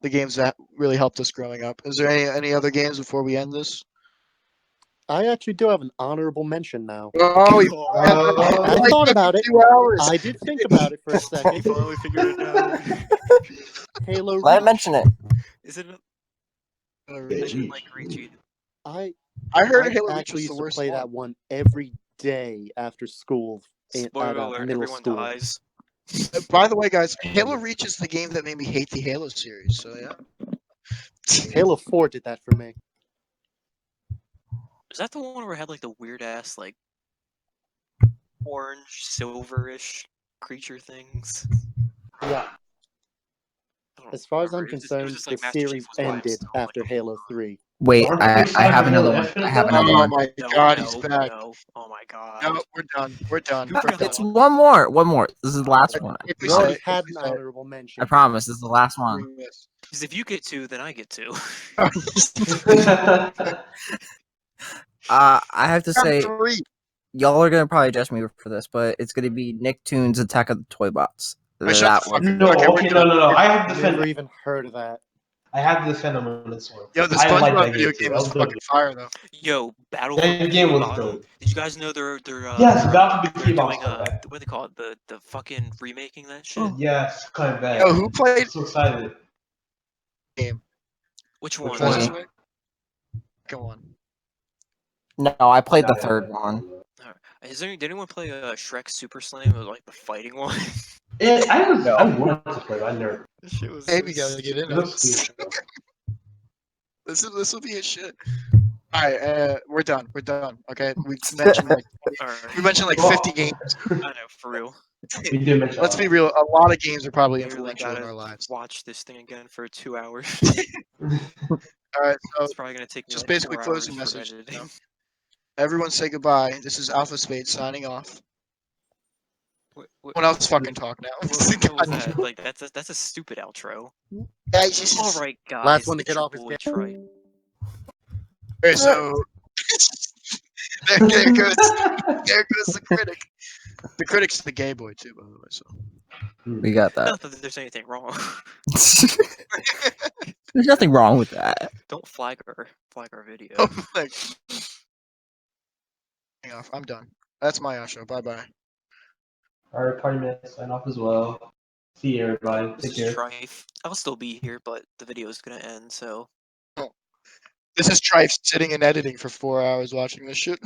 the games that really helped us growing up. Is there any other games before we end this? I actually do have an honorable mention now. Oh, I thought about it. 2 hours. I did think about it for a He second. finally figured it out. Halo Let Reach. me mention it. Is it? I Reach. didn't like Reach either. I heard Halo Reach actually was used the to worst play one. that one every day after school at Spoiler alert: middle everyone school. dies. By the way, guys, Halo Reach is the game that made me hate the Halo series. So yeah. Halo 4 did that for me. Is that the one where it had like the weird ass like orange silverish creature things? Yeah. I don't As far as I'm remember. It was concerned, just the like Master Chief series was by ended himself, like, after oh my Halo God. 3. Wait, Aren't I they have Halo another one. Infinite I have though? another Oh one. my No, god, no, he's back. no. Oh my god. No, we're done. We're done. Who forgot It's that one? one more. One more. This is the last one. Quickly You say already it, had quickly an say it. honorable mention. I promise. This is the last one. Three minutes. Because if you get two, then I get two. I have to say, Three. y'all are gonna probably judge me for this, but it's gonna be Nicktoons Attack of the Toy Bots. Right, shut That the one. fuck No, Okay, okay, no. I have to defend. Never even heard of that. I have to defend him on this one. Yo, the I like SpongeBob that video game too. game That was was fucking dope. fire though. Yo, Battle That for game Bikini was Bottom. dope. Did you guys know they're Yes, they're, Battle for they're Bikini Bottom's doing coming back. what do they call it? The fucking remaking that shit. Yes, coming back. Yo, who played I'm so excited. game? Which Which one? one? Come on. No, I played the third one. Did anyone play Shrek Super Slam? It was like the fighting one. I wanted to play, but I never. That shit was Baby so gotta get in It on looks this. good. This will be a shit. Alright, we're done. We're done. Okay, we mentioned like Alright. 50 games. I know, for real. We did mention. Let's be real. A lot of games are probably Literally influential in gotta our lives. watch this thing again for 2 hours. Alright, so It's probably gonna take me just like basically 4 closing hours for message. editing. Everyone say goodbye. This is Alpha Spade signing off. What Someone else fucking talk now. what the hell was that? Like that's a stupid outro. Guys, this is Alright guys, Last one to it's get your off his boy game. Trite. Okay, so there goes the critic. The critic's the gay boy too, by the way. So We got that. Not that there's anything wrong. There's nothing wrong with that. Don't flag our video. Oh, like, hang off. I'm done. That's my outro. Bye bye. All right, party man, sign off as well. See you, everybody. This Take is care. Trife. I'll still be here, but the video is gonna end. So This is Trife sitting and editing for 4 hours watching this shit.